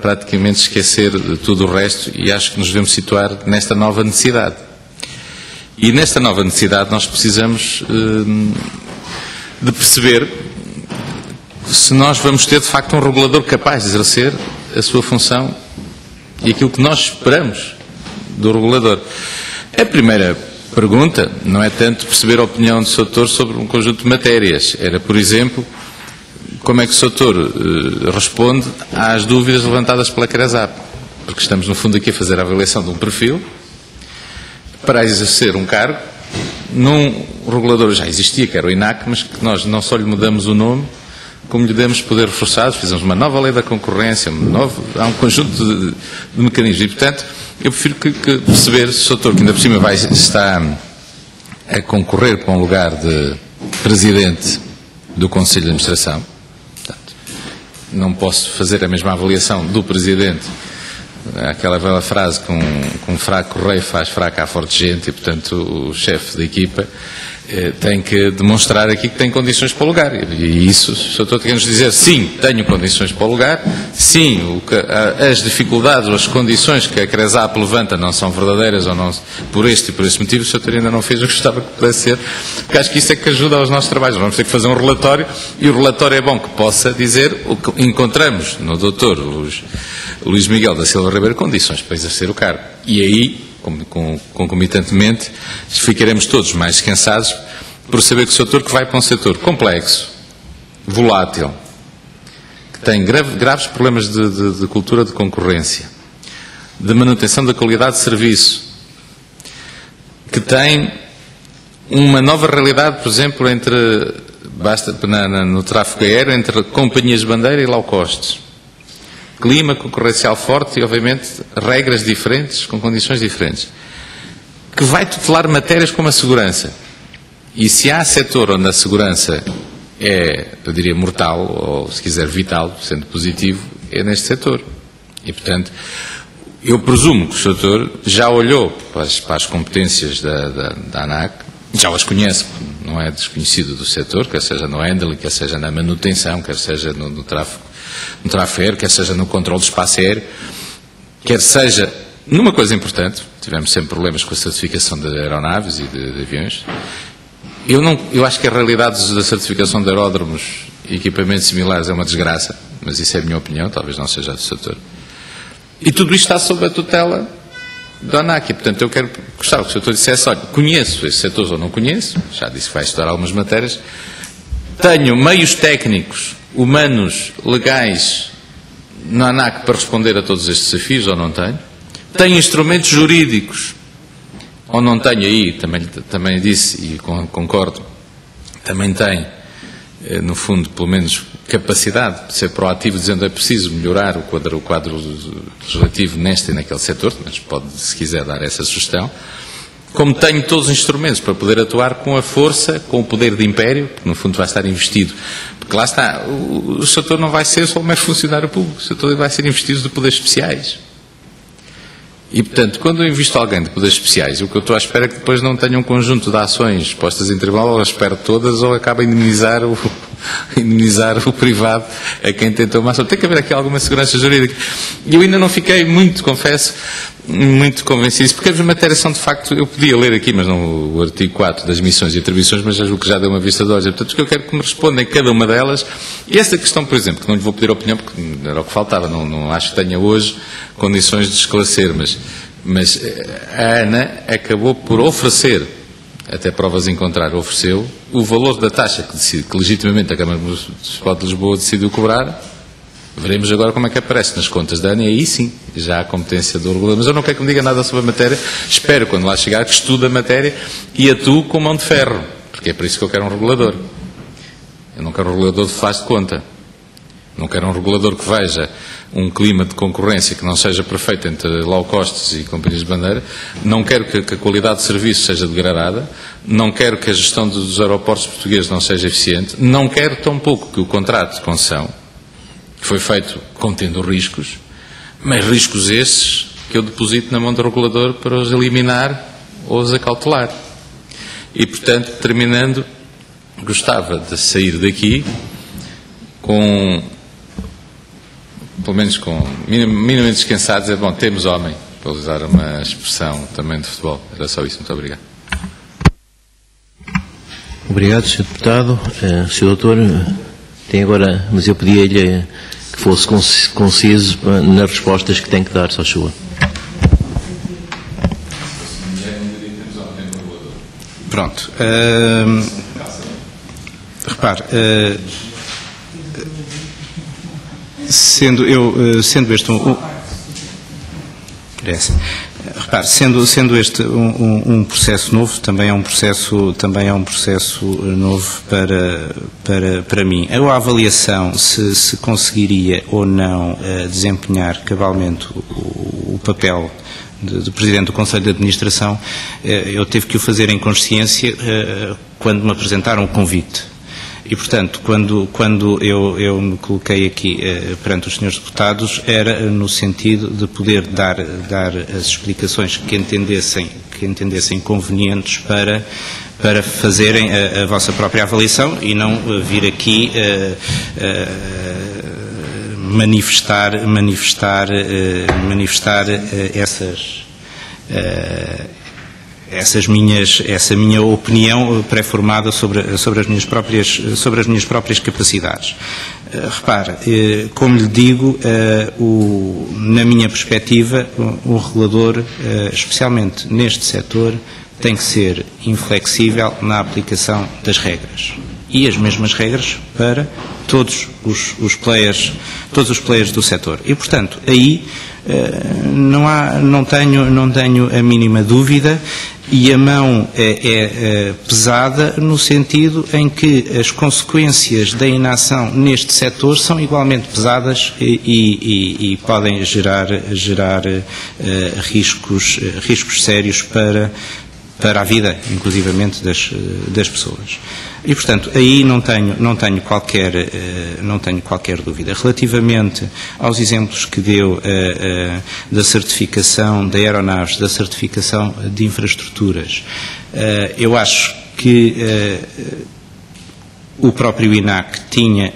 praticamente esquecer de tudo o resto e acho que nos devemos situar nesta nova necessidade. E nesta nova necessidade nós precisamos de perceber se nós vamos ter de facto um regulador capaz de exercer a sua função e aquilo que nós esperamos do regulador. A primeira pergunta não é tanto perceber a opinião do Sr. Doutor sobre um conjunto de matérias. Era, por exemplo, como é que o Sr. Doutor responde às dúvidas levantadas pela CRESAP. Porque estamos, no fundo, aqui a fazer a avaliação de um perfil para exercer um cargo num regulador já existia, que era o INAC, mas que nós não só lhe mudamos o nome, como lhe demos poder reforçados, fizemos uma nova lei da concorrência, há um conjunto de mecanismos. E, portanto, eu prefiro que perceber se o doutor, que ainda por cima está a concorrer para um lugar de presidente do Conselho de Administração, portanto, não posso fazer a mesma avaliação do presidente. Aquela velha frase que um fraco rei faz fraca à forte gente e, portanto, o chefe da equipa tem que demonstrar aqui que tem condições para o lugar. E isso, só estou a nos dizer, sim, tenho condições para o lugar, sim, as dificuldades ou as condições que a CRESAP levanta não são verdadeiras ou não, por este e por esse motivo, o Sr. ainda não fez o que gostava que pudesse ser, porque acho que isso é que ajuda aos nossos trabalhos. Vamos ter que fazer um relatório e o relatório é bom que possa dizer o que encontramos no Dr. Luís Miguel da Silva Ribeiro condições para exercer o cargo. E aí, concomitantemente, ficaremos todos mais descansados por saber que o setor que vai para um setor complexo, volátil, que tem graves problemas de cultura de concorrência, de manutenção da qualidade de serviço, que tem uma nova realidade, por exemplo, entre basta no tráfego aéreo entre companhias de bandeira e low cost. Clima concorrencial forte e, obviamente, regras diferentes, com condições diferentes. Que vai tutelar matérias como a segurança. E se há setor onde a segurança é, eu diria, mortal, ou se quiser vital, sendo positivo, é neste setor. E, portanto, eu presumo que o setor já olhou para as competências da ANAC, já as conhece, não é desconhecido do setor, quer seja no handling, quer seja na manutenção, quer seja no tráfego aéreo, quer seja no controle do espaço aéreo, quer seja numa coisa importante, tivemos sempre problemas com a certificação de aeronaves e de aviões. Eu acho que a realidade da certificação de aeródromos e equipamentos similares é uma desgraça, mas isso é a minha opinião, talvez não seja do setor. E tudo isto está sob a tutela da ANAC. Portanto, eu gostava que o setor dissesse, olha, conheço esse setor ou não conheço, já disse que vai estudar algumas matérias, tenho meios técnicos, humanos, legais na ANAC para responder a todos estes desafios ou não tenho instrumentos jurídicos ou não tenho aí, também disse e concordo, também tem, no fundo, pelo menos, capacidade de ser proativo, dizendo é preciso melhorar o quadro legislativo neste e naquele setor, mas pode, se quiser, dar essa sugestão. Como tenho todos os instrumentos para poder atuar com a força, com o poder de império, que no fundo vai estar investido, porque lá está, o setor não vai ser só um mero funcionário público, o setor vai ser investido de poderes especiais. E, portanto, quando eu invisto alguém de poderes especiais, o que eu estou à espera é que depois não tenha um conjunto de ações postas em tribunal, ou as perde todas, ou acaba a indemnizar o privado a quem tentou uma ação. Tem que haver aqui alguma segurança jurídica. E eu ainda não fiquei muito, confesso, muito convencido, porque as matérias são, de facto, eu podia ler aqui, mas não o artigo 4 das missões e atribuições, mas o que já deu uma vista de olhos. Portanto, o que eu quero que me respondam em cada uma delas, e esta questão, por exemplo, que não lhe vou pedir opinião, porque era o que faltava, não acho que tenha hoje condições de esclarecer, mas a ANA acabou por oferecer, até provas em contrário, ofereceu o valor da taxa que legitimamente a Câmara Municipal de Lisboa decidiu cobrar. Veremos agora como é que aparece nas contas da ANA, e aí sim, já há competência do regulador. Mas eu não quero que me diga nada sobre a matéria, espero, quando lá chegar, que estude a matéria e atue com mão de ferro, porque é por isso que eu quero um regulador. Eu não quero um regulador de faz de conta. Não quero um regulador que veja um clima de concorrência que não seja perfeito entre low costs e companhias de bandeira. Não quero que a qualidade de serviço seja degradada. Não quero que a gestão dos aeroportos portugueses não seja eficiente. Não quero tampouco que o contrato de concessão, que foi feito contendo riscos, mas riscos esses que eu deposito na mão do regulador para os eliminar ou os acautelar. E, portanto, terminando, gostava de sair daqui com, pelo menos minimamente descansados, bom, temos homem, para usar uma expressão também de futebol. Era só isso, muito obrigado. Obrigado, Sr. Deputado. Sr. Doutor, tem agora, mas eu pedi-lhe que fosse conciso nas respostas que tem que dar, só chuva. Pronto. Repare, sendo este repare, sendo este um processo novo, também é um processo novo para mim. A avaliação se conseguiria ou não desempenhar cabalmente o papel de Presidente do Conselho de Administração, eu tive que o fazer em consciência quando me apresentaram o convite. E, portanto, quando eu me coloquei aqui perante os senhores deputados, era no sentido de poder dar as explicações que entendessem convenientes para fazerem a vossa própria avaliação e não vir aqui manifestar essa minha opinião pré-formada sobre as minhas próprias capacidades. Repare, como lhe digo, na minha perspectiva, o regulador, especialmente neste setor, tem que ser inflexível na aplicação das regras. E as mesmas regras para todos os players do setor. E, portanto, aí não tenho a mínima dúvida E a mão é pesada no sentido em que as consequências da inação neste setor são igualmente pesadas e podem gerar riscos sérios para a vida, inclusivamente, das pessoas. E, portanto, aí não tenho qualquer dúvida. Relativamente aos exemplos que deu da certificação de aeronaves, da certificação de infraestruturas, eu acho que o próprio INAC tinha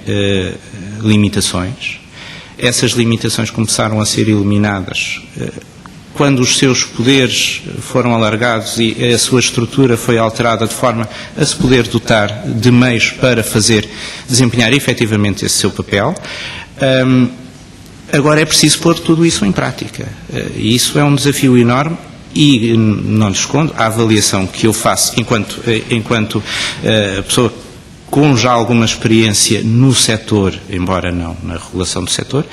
limitações. Essas limitações começaram a ser eliminadas quando os seus poderes foram alargados e a sua estrutura foi alterada de forma a se poder dotar de meios para desempenhar efetivamente esse seu papel. Agora é preciso pôr tudo isso em prática. E isso é um desafio enorme e, não lhe escondo, a avaliação que eu faço enquanto pessoa com já alguma experiência no setor, embora não na regulação do setor,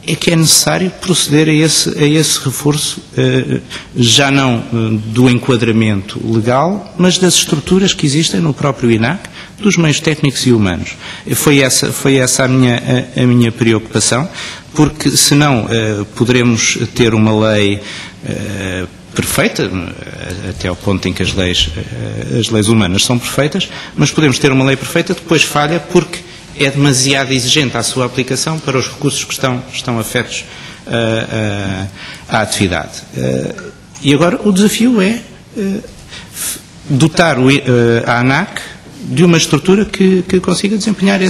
é que é necessário proceder a esse reforço, já não do enquadramento legal, mas das estruturas que existem no próprio INAC, dos meios técnicos e humanos. Foi essa a minha preocupação, porque senão poderemos ter uma lei perfeita, até ao ponto em que as leis humanas são perfeitas, mas podemos ter uma lei perfeita, depois falha porque é demasiado exigente a sua aplicação para os recursos que estão afetos à atividade. E agora o desafio é dotar a ANAC de uma estrutura que consiga desempenhar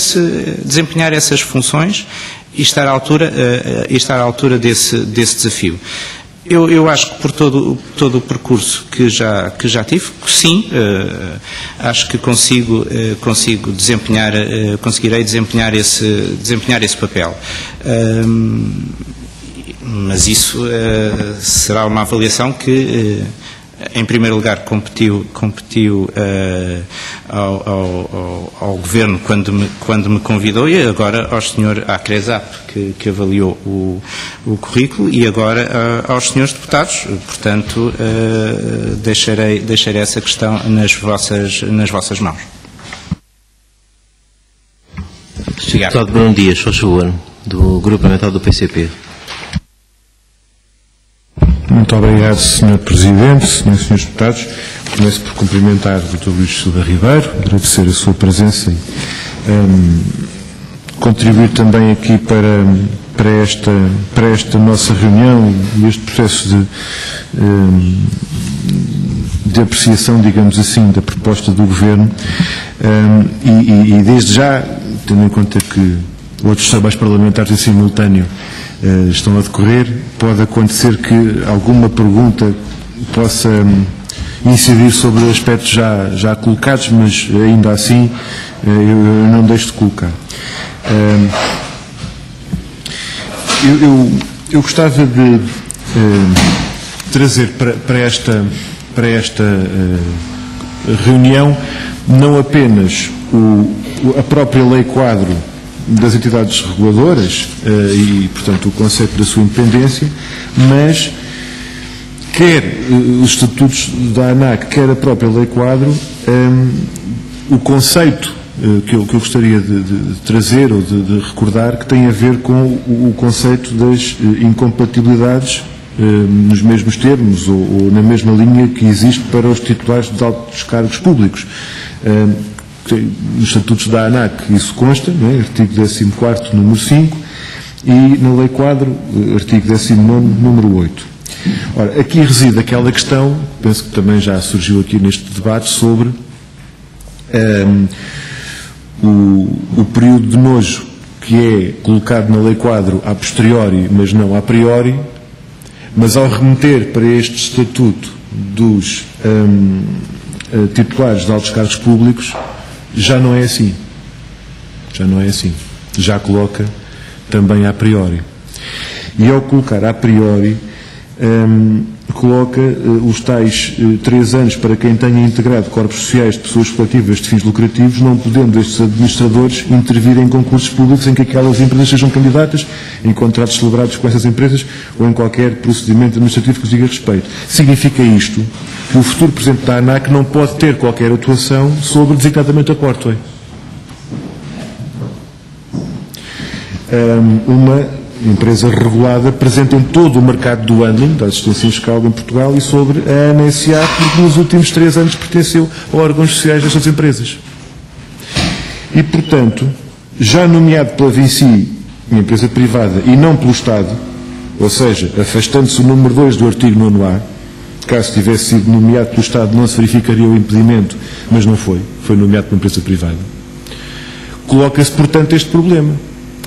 essas funções e estar à altura desse desafio. Eu acho que por todo o percurso que já tive, sim, acho que conseguirei desempenhar esse papel. Mas isso será uma avaliação que, em primeiro lugar, competiu ao Governo quando me convidou e agora ao Sr. Acresap, que avaliou o currículo, e agora aos senhores deputados. Portanto, deixarei essa questão nas vossas mãos. Deputado Bruno Dias, por favor, do Grupo Parlamentar do PCP. Muito obrigado, Sr. Presidente, Srs. e Srs. Deputados. Começo por cumprimentar o Dr. Luís Silva Ribeiro, agradecer a sua presença e contribuir também aqui para esta nossa reunião e este processo de apreciação, digamos assim, da proposta do Governo e desde já, tendo em conta que outros trabalhos parlamentares em simultâneo estão a decorrer, pode acontecer que alguma pergunta possa incidir sobre aspectos já colocados, mas ainda assim eu não deixo de colocar. Eu gostava de trazer para esta reunião não apenas a própria lei quadro das entidades reguladoras e, portanto, o conceito da sua independência, mas quer os estatutos da ANAC, quer a própria lei quadro, o conceito que eu gostaria de trazer ou de recordar, que tem a ver com o conceito das incompatibilidades nos mesmos termos ou na mesma linha que existe para os titulares de altos cargos públicos. Nos estatutos da ANAC isso consta, não é? Artigo 14º, número 5, e na Lei Quadro, artigo 19º, número 8. Ora, aqui reside aquela questão, penso que também já surgiu aqui neste debate, sobre o período de nojo que é colocado na Lei Quadro a posteriori, mas não a priori, mas ao remeter para este estatuto dos titulares de altos cargos públicos, já não é assim. Já coloca também a priori. E ao colocar a priori, coloca os tais 3 anos para quem tenha integrado corpos sociais de pessoas coletivas de fins lucrativos, não podendo estes administradores intervir em concursos públicos em que aquelas empresas sejam candidatas, em contratos celebrados com essas empresas ou em qualquer procedimento administrativo que os diga respeito. Significa isto que o futuro Presidente da ANAC não pode ter qualquer atuação sobre designadamente a Portway. Uma empresa regulada presente em todo o mercado do handling, da assistência fiscal em Portugal, e sobre a ANA SA, que nos últimos 3 anos pertenceu a órgãos sociais destas empresas. E, portanto, já nomeado pela Vinci, uma empresa privada, e não pelo Estado, ou seja, afastando-se o número 2 do artigo 9A, caso tivesse sido nomeado pelo Estado não se verificaria o impedimento, mas não foi, foi nomeado por uma empresa privada. Coloca-se, portanto, este problema.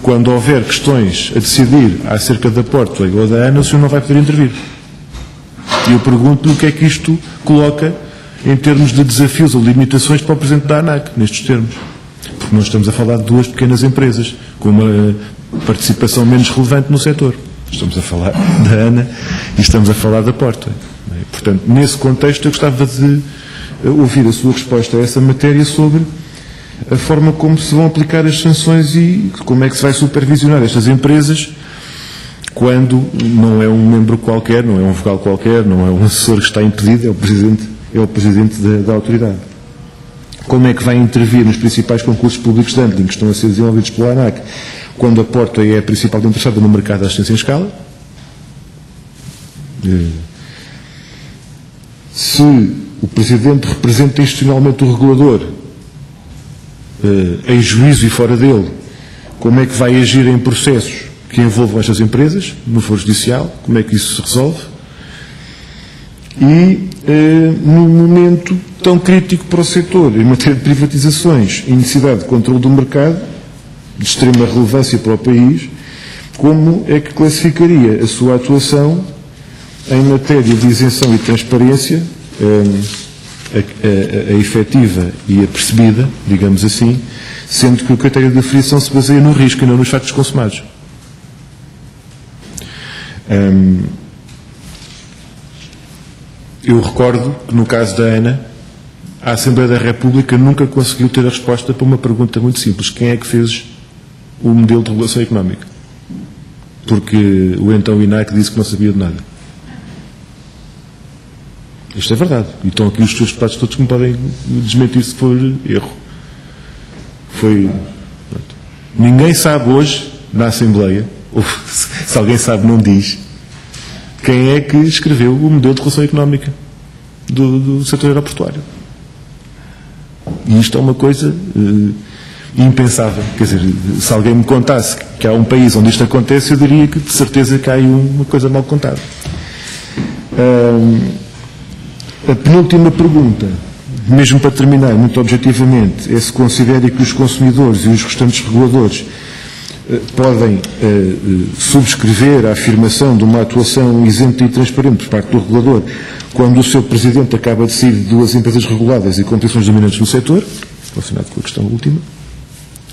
Quando houver questões a decidir acerca da Portway ou da ANA, o senhor não vai poder intervir. E eu pergunto-lhe o que é que isto coloca em termos de desafios ou limitações para o Presidente da ANAC, nestes termos. Porque nós estamos a falar de 2 pequenas empresas, com uma participação menos relevante no setor. Estamos a falar da ANA e estamos a falar da Portway. Portanto, nesse contexto, eu gostava de ouvir a sua resposta a essa matéria sobre a forma como se vão aplicar as sanções e como é que se vai supervisionar estas empresas quando não é um membro qualquer, não é um vogal qualquer, não é um assessor que está impedido, é o presidente da autoridade. Como é que vai intervir nos principais concursos públicos de handling que estão a ser desenvolvidos pela ANAC quando a Portway é a principal interessada no mercado da assistência em escala? Se o presidente representa institucionalmente o regulador, em juízo e fora dele, como é que vai agir em processos que envolvam estas empresas, no foro judicial, como é que isso se resolve? E, num momento tão crítico para o setor, em matéria de privatizações e necessidade de controle do mercado, de extrema relevância para o país, como é que classificaria a sua atuação em matéria de isenção e transparência, a efetiva e a percebida, digamos assim, sendo que o critério de aferição se baseia no risco e não nos factos consumados. Eu recordo que no caso da ANA, a Assembleia da República nunca conseguiu ter a resposta para uma pergunta muito simples: quem é que fez o modelo de regulação económica? Porque o então INAC disse que não sabia de nada. Isto é verdade. E estão aqui os seus deputados todos que me podem desmentir se for erro. Ninguém sabe hoje, na Assembleia, ou se alguém sabe não diz, quem é que escreveu o modelo de regulação económica do setor aeroportuário. E isto é uma coisa impensável. Quer dizer, se alguém me contasse que há um país onde isto acontece, eu diria que de certeza que há aí uma coisa mal contada. A penúltima pergunta, mesmo para terminar, muito objetivamente, é se considera que os consumidores e os restantes reguladores podem subscrever a afirmação de uma atuação isenta e transparente por parte do regulador quando o seu presidente acaba de sair de 2 empresas reguladas e com posições dominantes no setor, relacionado com a questão última,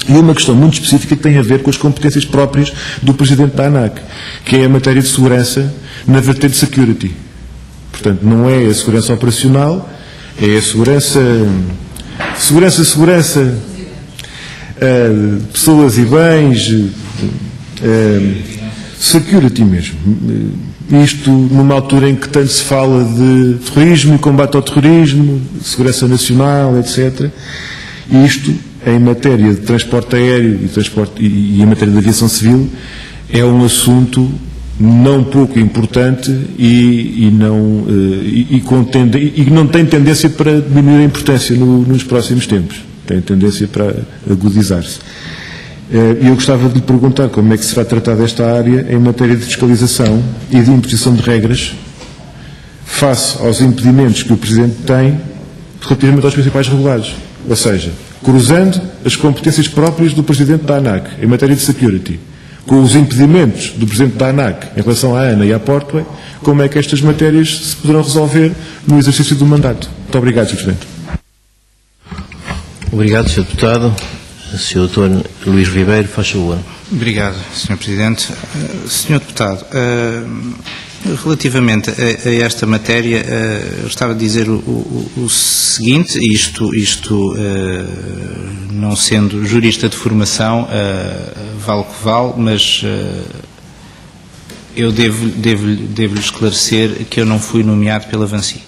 e uma questão muito específica que tem a ver com as competências próprias do presidente da ANAC, que é a matéria de segurança na vertente security. Portanto, não é a segurança operacional, é a segurança, pessoas e bens, security mesmo. Isto numa altura em que tanto se fala de terrorismo e combate ao terrorismo, segurança nacional, etc. E isto, em matéria de transporte aéreo e em matéria de aviação civil, é um assunto não pouco importante e não tem tendência para diminuir a importância nos próximos tempos. Tem tendência para agudizar-se. Eu gostava de lhe perguntar como é que se vai tratar desta área em matéria de fiscalização e de imposição de regras face aos impedimentos que o Presidente tem relativamente aos principais regulados. Ou seja, cruzando as competências próprias do Presidente da ANAC em matéria de security com os impedimentos do Presidente da ANAC em relação à ANA e à Portway, como é que estas matérias se poderão resolver no exercício do mandato? Muito obrigado, Sr. Presidente. Obrigado, Sr. Deputado. Sr. Dr. Luís Ribeiro, faz favor. Obrigado, Sr. Presidente. Sr. Deputado, Relativamente a esta matéria, eu estava a dizer o seguinte, isto não sendo jurista de formação, vale o que vale, mas eu devo-lhe esclarecer que eu não fui nomeado pela Vinci.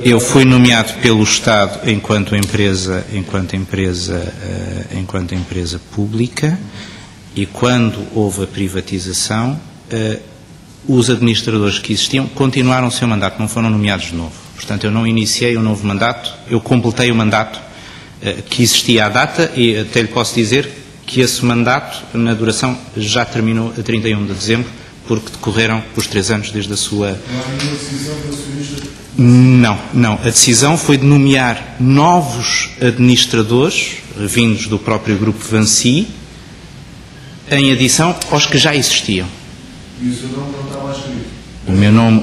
Eu fui nomeado pelo Estado enquanto empresa pública, e quando houve a privatização, os administradores que existiam continuaram o seu mandato, não foram nomeados de novo. Portanto, eu não iniciei um novo mandato, eu completei o mandato que existia à data, e até lhe posso dizer que esse mandato, na duração, já terminou a 31 de dezembro, porque decorreram os 3 anos desde a sua... Não. A decisão foi de nomear novos administradores, vindos do próprio Grupo Vinci, em adição aos que já existiam. E o seu nome não está lá escrito?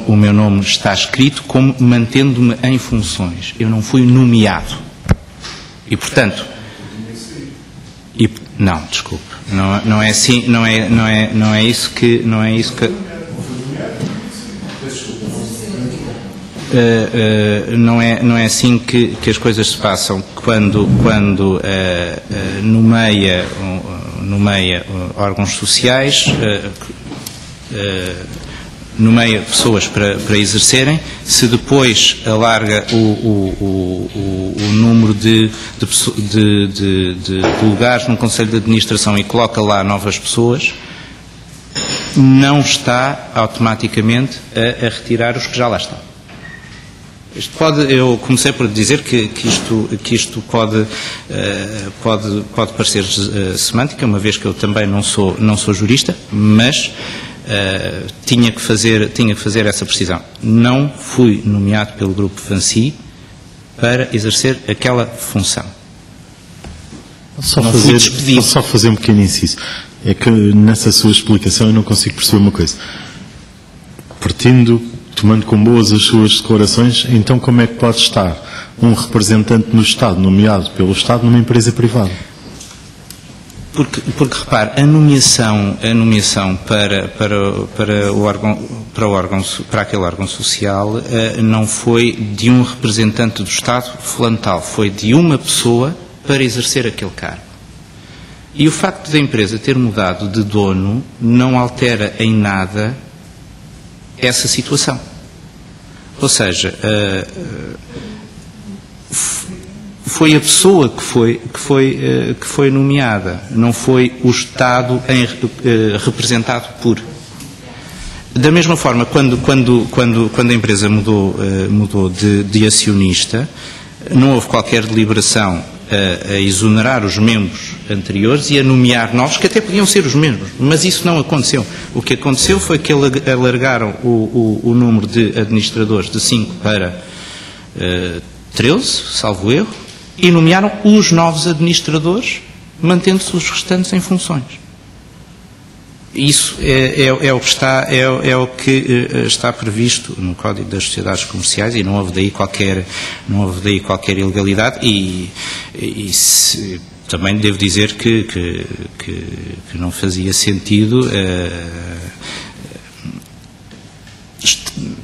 O meu nome está escrito como mantendo-me em funções. Eu não fui nomeado. E, portanto... Não, desculpe. Não é assim, não é isso que... Não é assim que as coisas se passam. Quando nomeia órgãos sociais, nomeia pessoas para exercerem, se depois alarga o número de lugares no Conselho de Administração e coloca lá novas pessoas, não está automaticamente a retirar os que já lá estão. Eu comecei por dizer que isto pode parecer semântica, uma vez que eu também não sou jurista, mas tinha que fazer essa precisão. Não fui nomeado pelo Grupo Vinci para exercer aquela função. Só fazer um pequeno inciso. É que nessa sua explicação eu não consigo perceber uma coisa. Tomando com boas as suas declarações, então como é que pode estar um representante no Estado, nomeado pelo Estado, numa empresa privada? Porque repare, a nomeação para aquele órgão social não foi de um representante do Estado fulano tal, foi de uma pessoa para exercer aquele cargo. E o facto da empresa ter mudado de dono não altera em nada essa situação. Ou seja, foi a pessoa que foi nomeada, não foi o Estado representado por. Da mesma forma, quando a empresa mudou de acionista, não houve qualquer deliberação a exonerar os membros anteriores e a nomear novos, que até podiam ser os mesmos, mas isso não aconteceu. O que aconteceu foi que alargaram o número de administradores de 5 para 13, salvo erro, e nomearam os novos administradores, mantendo-se os restantes em funções. Isso é o que está previsto no Código das Sociedades Comerciais, e não houve daí qualquer ilegalidade, e também devo dizer que não fazia sentido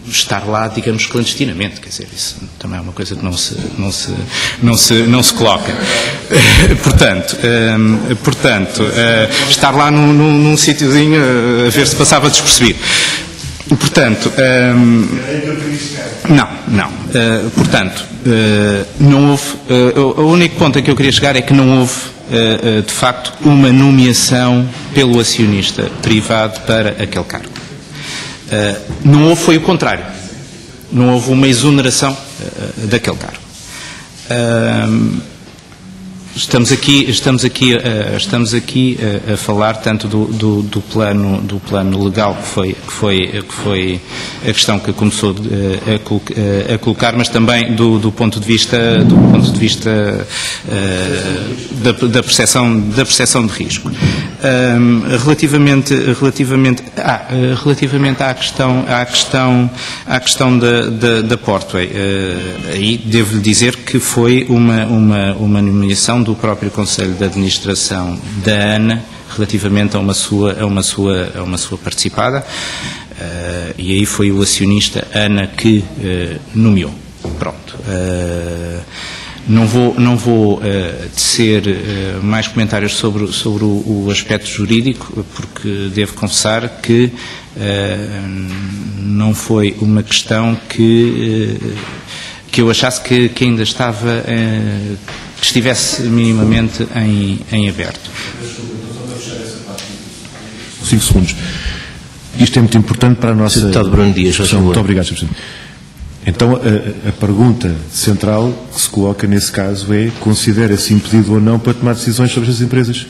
estar lá, digamos, clandestinamente, quer dizer, isso também é uma coisa que não se coloca. Portanto, estar lá num sítiozinho a ver se passava despercebido. Portanto, não houve, o único ponto a que eu queria chegar é que não houve, de facto, uma nomeação pelo acionista privado para aquele cargo. Não houve, foi o contrário. Não houve uma exoneração daquele cargo. Estamos aqui a falar tanto do plano legal que foi a questão que começou a colocar, mas também do ponto de vista da percepção de risco. Relativamente à questão da Portway, aí devo-lhe dizer que foi uma nomeação do próprio Conselho de Administração da ANA relativamente a uma sua participada, e aí foi o acionista ANA que nomeou. Pronto. Não vou tecer mais comentários sobre o aspecto jurídico, porque devo confessar que não foi uma questão que eu achasse que ainda estava, que estivesse minimamente em aberto. 5 segundos. Isto é muito importante para a nossa... Deputado Bruno Dias, muito obrigado, Sr. Presidente. Então, a pergunta central que se coloca nesse caso é: considera-se impedido ou não para tomar decisões sobre as empresas?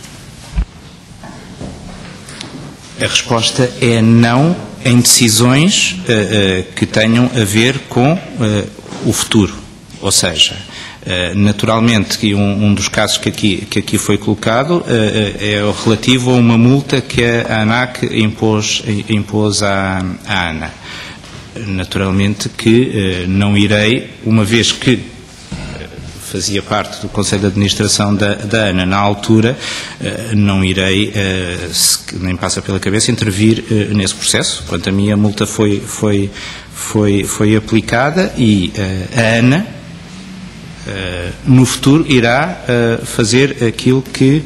A resposta é não em decisões que tenham a ver com o futuro. Ou seja, naturalmente, que um dos casos que aqui foi colocado é o relativo a uma multa que a ANAC impôs à ANA. Naturalmente que não irei, uma vez que fazia parte do Conselho de Administração da ANA na altura, não irei, nem passa pela cabeça, intervir nesse processo. Quanto a mim, a multa foi aplicada e a ANA, no futuro, irá fazer aquilo que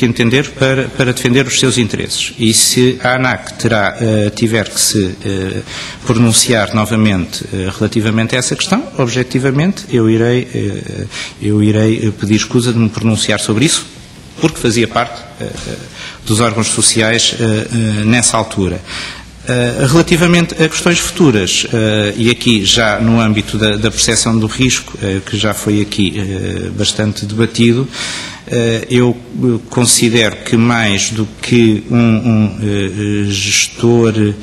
entender para defender os seus interesses. E se a ANAC tiver que se pronunciar novamente relativamente a essa questão, objetivamente, eu irei pedir escusa de me pronunciar sobre isso, porque fazia parte dos órgãos sociais nessa altura. Relativamente a questões futuras, e aqui já no âmbito da percepção do risco, que já foi aqui bastante debatido, eu considero que mais do que um gestor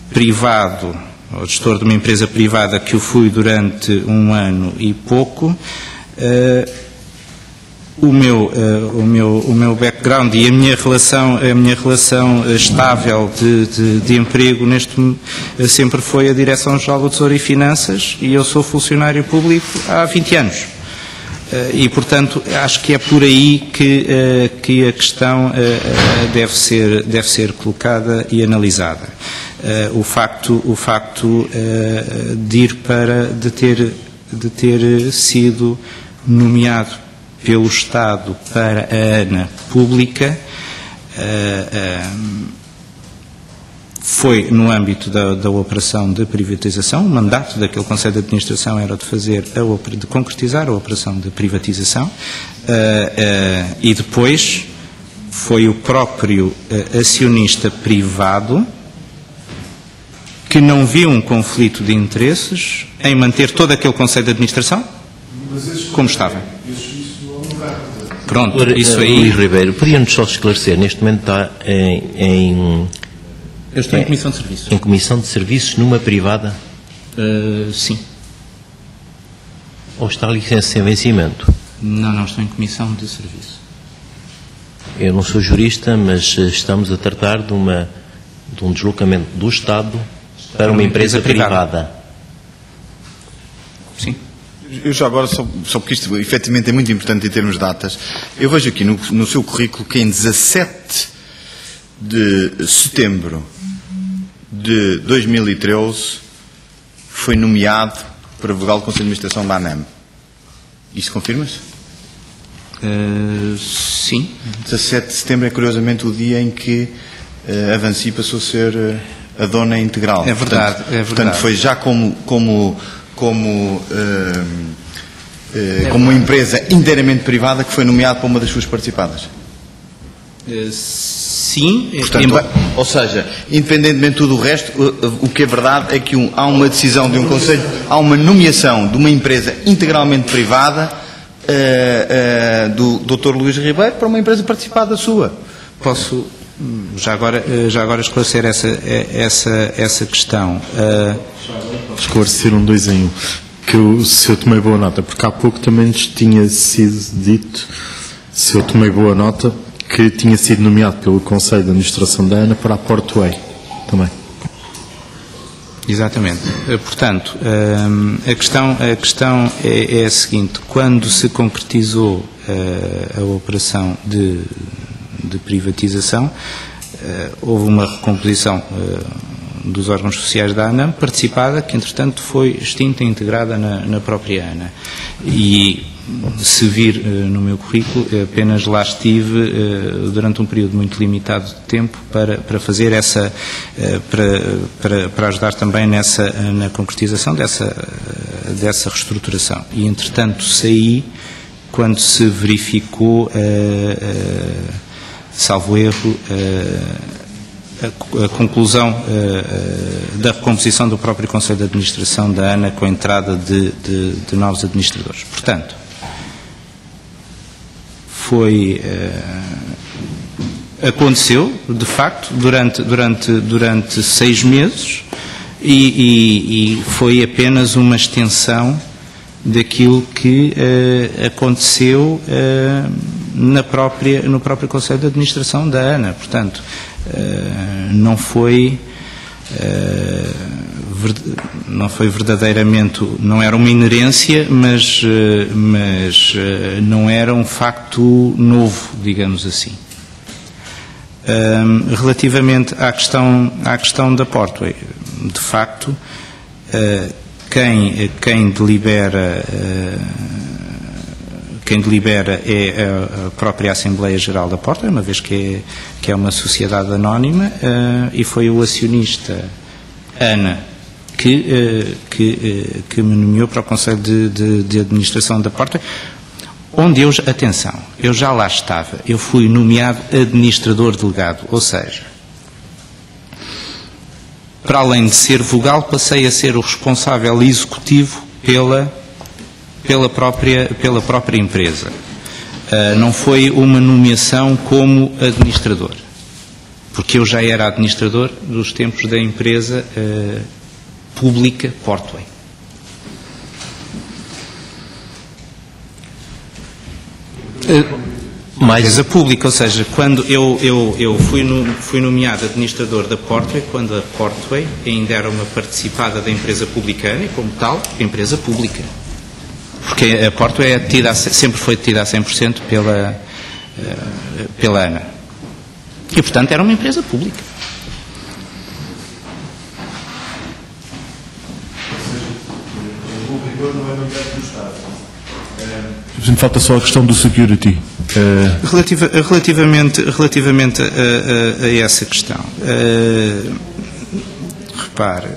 privado, ou gestor de uma empresa privada que eu fui durante 1 ano e pouco, o meu background e a minha relação estável de emprego sempre foi a Direção-Geral do Tesouro e Finanças, e eu sou funcionário público há 20 anos. E, portanto, acho que é por aí que a questão deve ser colocada e analisada. O facto de ter sido nomeado pelo Estado para a ANA pública foi no âmbito da operação de privatização. O mandato daquele Conselho de Administração era de concretizar a operação de privatização, e depois foi o próprio acionista privado que não viu um conflito de interesses em manter todo aquele Conselho de Administração como estava. Pronto, isso aí... Luís Ribeiro, podia-nos só esclarecer, neste momento está Eu estou em Comissão de Serviços. Em Comissão de Serviços numa privada? Sim. Ou está a licença sem vencimento? Não, estou em Comissão de Serviços. Eu não sou jurista, mas estamos a tratar de um deslocamento do Estado para uma empresa privada. Sim. Eu já agora, só porque isto efetivamente é muito importante em termos de datas, eu vejo aqui no seu currículo que em 17 de setembro de 2013 foi nomeado para vogal do Conselho de Administração da ANAM. Isso confirma-se? Sim. 17 de setembro é curiosamente o dia em que a Avanci passou a ser a dona integral. É verdade, portanto foi já como uma empresa inteiramente privada que foi nomeado para uma das suas participadas. Sim. Portanto, ou seja, independentemente de tudo o resto, o que é verdade é que há uma decisão de um Conselho, há uma nomeação de uma empresa integralmente privada do Dr. Luís Ribeiro para uma empresa participada sua. Posso já agora esclarecer essa questão. Esclarecer 2 em 1. Se eu tomei boa nota, porque há pouco também nos tinha sido dito, se eu tomei boa nota, que tinha sido nomeado pelo Conselho de Administração da ANA para a Portway também. Exatamente. Portanto, a questão é a seguinte: quando se concretizou a operação de de privatização, houve uma recomposição dos órgãos sociais da ANAM, participada, que entretanto foi extinta e integrada na própria ANA. E se vir no meu currículo, apenas lá estive durante um período muito limitado de tempo para fazer essa, para ajudar também na concretização dessa reestruturação. E entretanto saí quando se verificou, salvo erro, a conclusão da recomposição do próprio Conselho de Administração da ANA com a entrada de novos administradores. Portanto, aconteceu, de facto, durante 6 meses e foi apenas uma extensão daquilo que aconteceu no próprio Conselho de Administração da ANA. Portanto, não foi verdadeiramente, não era uma inerência, mas não era um facto novo, digamos assim. Relativamente à questão da Portway, de facto, quem delibera é a própria Assembleia Geral da Portway, uma vez que é uma sociedade anónima, e foi o acionista ANA que me nomeou para o Conselho de Administração da Portway, onde eu já lá estava, eu fui nomeado administrador delegado, ou seja, para além de ser vogal, passei a ser o responsável executivo pela própria empresa. Não foi uma nomeação como administrador, porque eu já era administrador dos tempos da empresa pública Portway. Empresa pública, ou seja, quando eu fui nomeado administrador da Portway, quando a Portway ainda era uma participada da empresa publicana e, como tal, empresa pública. Porque a Portway sempre foi detida a 100% pela ANA. E, portanto, era uma empresa pública. Falta só a questão do security. Relativamente a essa questão, repare,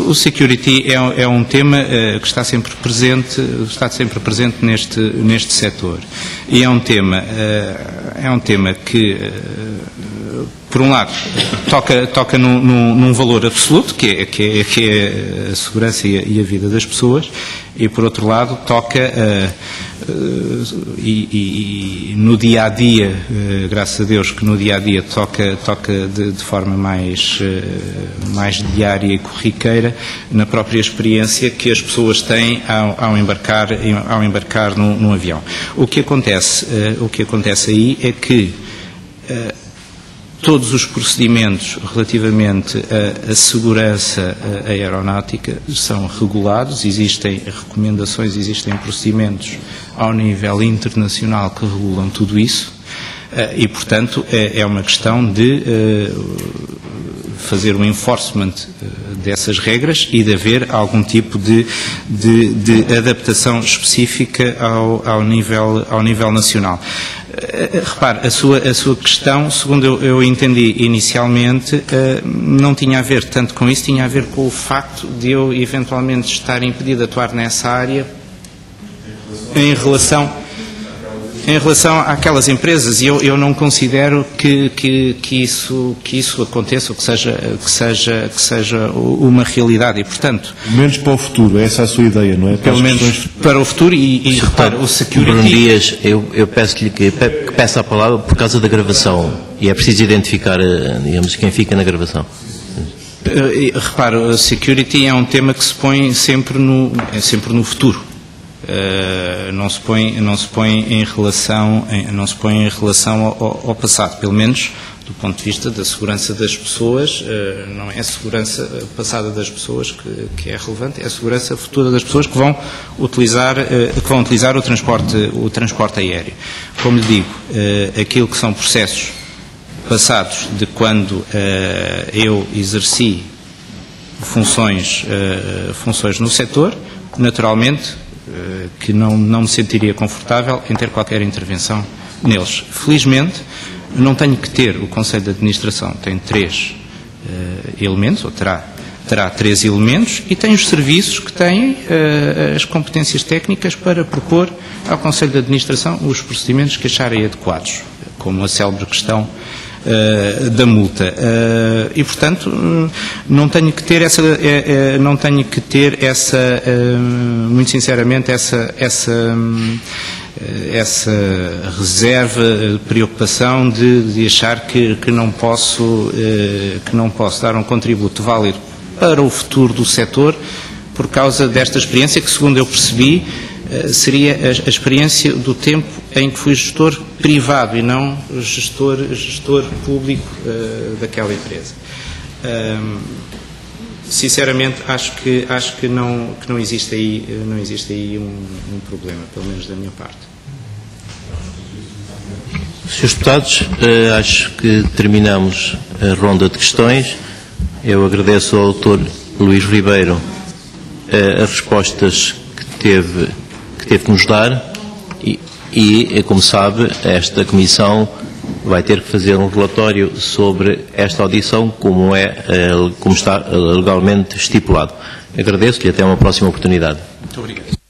o security é um tema que está sempre presente neste setor, e é um tema que, por um lado, toca num valor absoluto, que é a segurança e a vida das pessoas, e, por outro lado, toca e no dia-a-dia, graças a Deus que no dia-a-dia toca de forma mais diária e corriqueira, na própria experiência que as pessoas têm ao embarcar num avião. O que acontece aí é que todos os procedimentos relativamente à segurança aeronáutica são regulados, existem recomendações, existem procedimentos ao nível internacional que regulam tudo isso, e, portanto, é uma questão de fazer um enforcement dessas regras e de haver algum tipo de adaptação específica ao nível nacional. Repare, a sua questão, segundo eu entendi inicialmente, não tinha a ver tanto com isso, tinha a ver com o facto de eu eventualmente estar impedido de atuar nessa área em relação àquelas empresas, e eu não considero que isso aconteça, ou que seja uma realidade, e, portanto... Menos para o futuro, essa é a sua ideia, não é? Pelo menos para o futuro, e repare, o security... Bruno Dias, eu peço-lhe que peça a palavra por causa da gravação, e é preciso identificar, digamos, quem fica na gravação. Repare, o security é um tema que se põe sempre no futuro. Não se põe em relação ao passado, pelo menos do ponto de vista da segurança das pessoas. Não é a segurança passada das pessoas que é relevante, é a segurança futura das pessoas que vão utilizar o transporte aéreo. Como lhe digo, aquilo que são processos passados de quando eu exerci funções no setor, naturalmente que não me sentiria confortável em ter qualquer intervenção neles. Felizmente, não tenho que ter, o Conselho de Administração tem 3 elementos, ou terá 3 elementos, e tem os serviços que têm as competências técnicas para propor ao Conselho de Administração os procedimentos que acharem adequados, como a célebre questão da multa. E, portanto, não tenho que ter essa, muito sinceramente, essa reserva, preocupação de achar que não posso dar um contributo válido para o futuro do setor por causa desta experiência que, segundo eu percebi, seria a experiência do tempo em que fui gestor privado e não gestor público daquela empresa. Sinceramente, acho que não existe aí um problema, pelo menos da minha parte. Senhores deputados, acho que terminamos a ronda de questões. Eu agradeço ao Dr. Luís Ribeiro as respostas que teve que nos dar e, como sabe, esta Comissão vai ter que fazer um relatório sobre esta audição, como está legalmente estipulado. Agradeço-lhe e até uma próxima oportunidade. Muito obrigado.